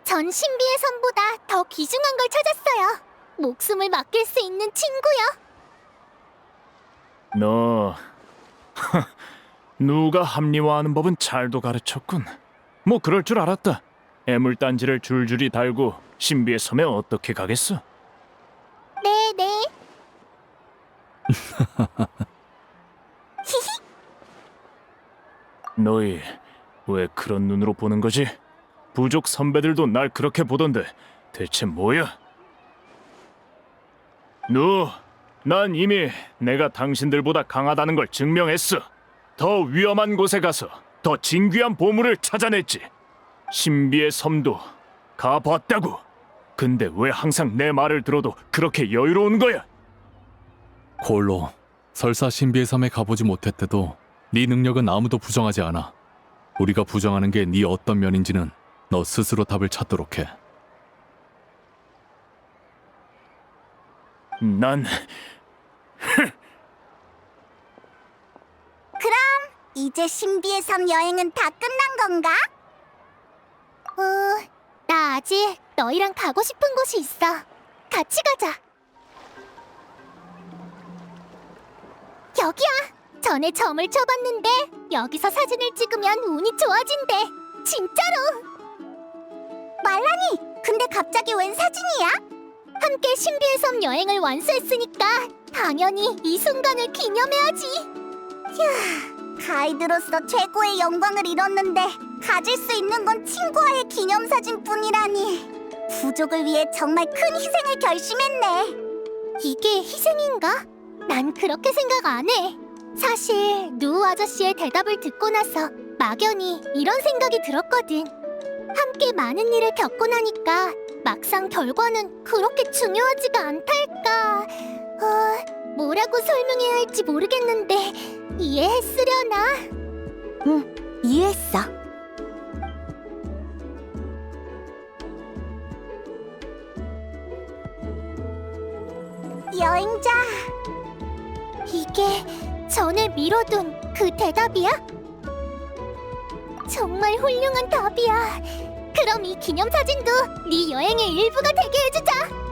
[SPEAKER 1] 전 신비의 섬보다 더 귀중한 걸 찾았어요. 목숨을 맡길 수 있는 친구요.
[SPEAKER 3] 너... 누가 합리화하는 법은 잘도 가르쳤군. 뭐 그럴 줄 알았다. 애물단지를 줄줄이 달고 신비의 섬에 어떻게 가겠어?
[SPEAKER 1] 네네.
[SPEAKER 3] 너희 왜 그런 눈으로 보는 거지? 부족 선배들도 날 그렇게 보던데 대체 뭐야? 난 이미 내가 당신들보다 강하다는 걸 증명했어. 더 위험한 곳에 가서 더 진귀한 보물을 찾아냈지. 신비의 섬도 가봤다고. 근데 왜 항상 내 말을 들어도 그렇게 여유로운 거야?
[SPEAKER 11] 콜로, 설사 신비의 섬에 가보지 못했대도 네 능력은 아무도 부정하지 않아. 우리가 부정하는 게 네 어떤 면인지는 너 스스로 답을 찾도록 해.
[SPEAKER 3] 난
[SPEAKER 1] 그럼 이제 신비의 섬 여행은 다 끝난 건가? 나 아직 너희랑 가고 싶은 곳이 있어. 같이 가자. 여기야. 전에 점을 쳐봤는데 여기서 사진을 찍으면 운이 좋아진대. 진짜로. 말라니, 근데 갑자기 웬 사진이야? 함께 신비의 섬 여행을 완수했으니까 당연히 이 순간을 기념해야지. 휴, 가이드로서 최고의 영광을 이뤘는데 가질 수 있는 건 친구와의 기념사진뿐이라니. 부족을 위해 정말 큰 희생을 결심했네. 이게 희생인가? 난 그렇게 생각 안 해. 사실 누우 아저씨의 대답을 듣고 나서 막연히 이런 생각이 들었거든. 함께 많은 일을 겪고 나니까 막상 결과는 그렇게 중요하지가 않달까. 뭐라고 설명해야 할지 모르겠는데 이해했으려나?
[SPEAKER 2] 응, 이해했어.
[SPEAKER 1] 여행자, 이게 전에 미뤄둔 그 대답이야? 정말 훌륭한 답이야. 그럼 이 기념사진도 네 여행의 일부가 되게 해주자.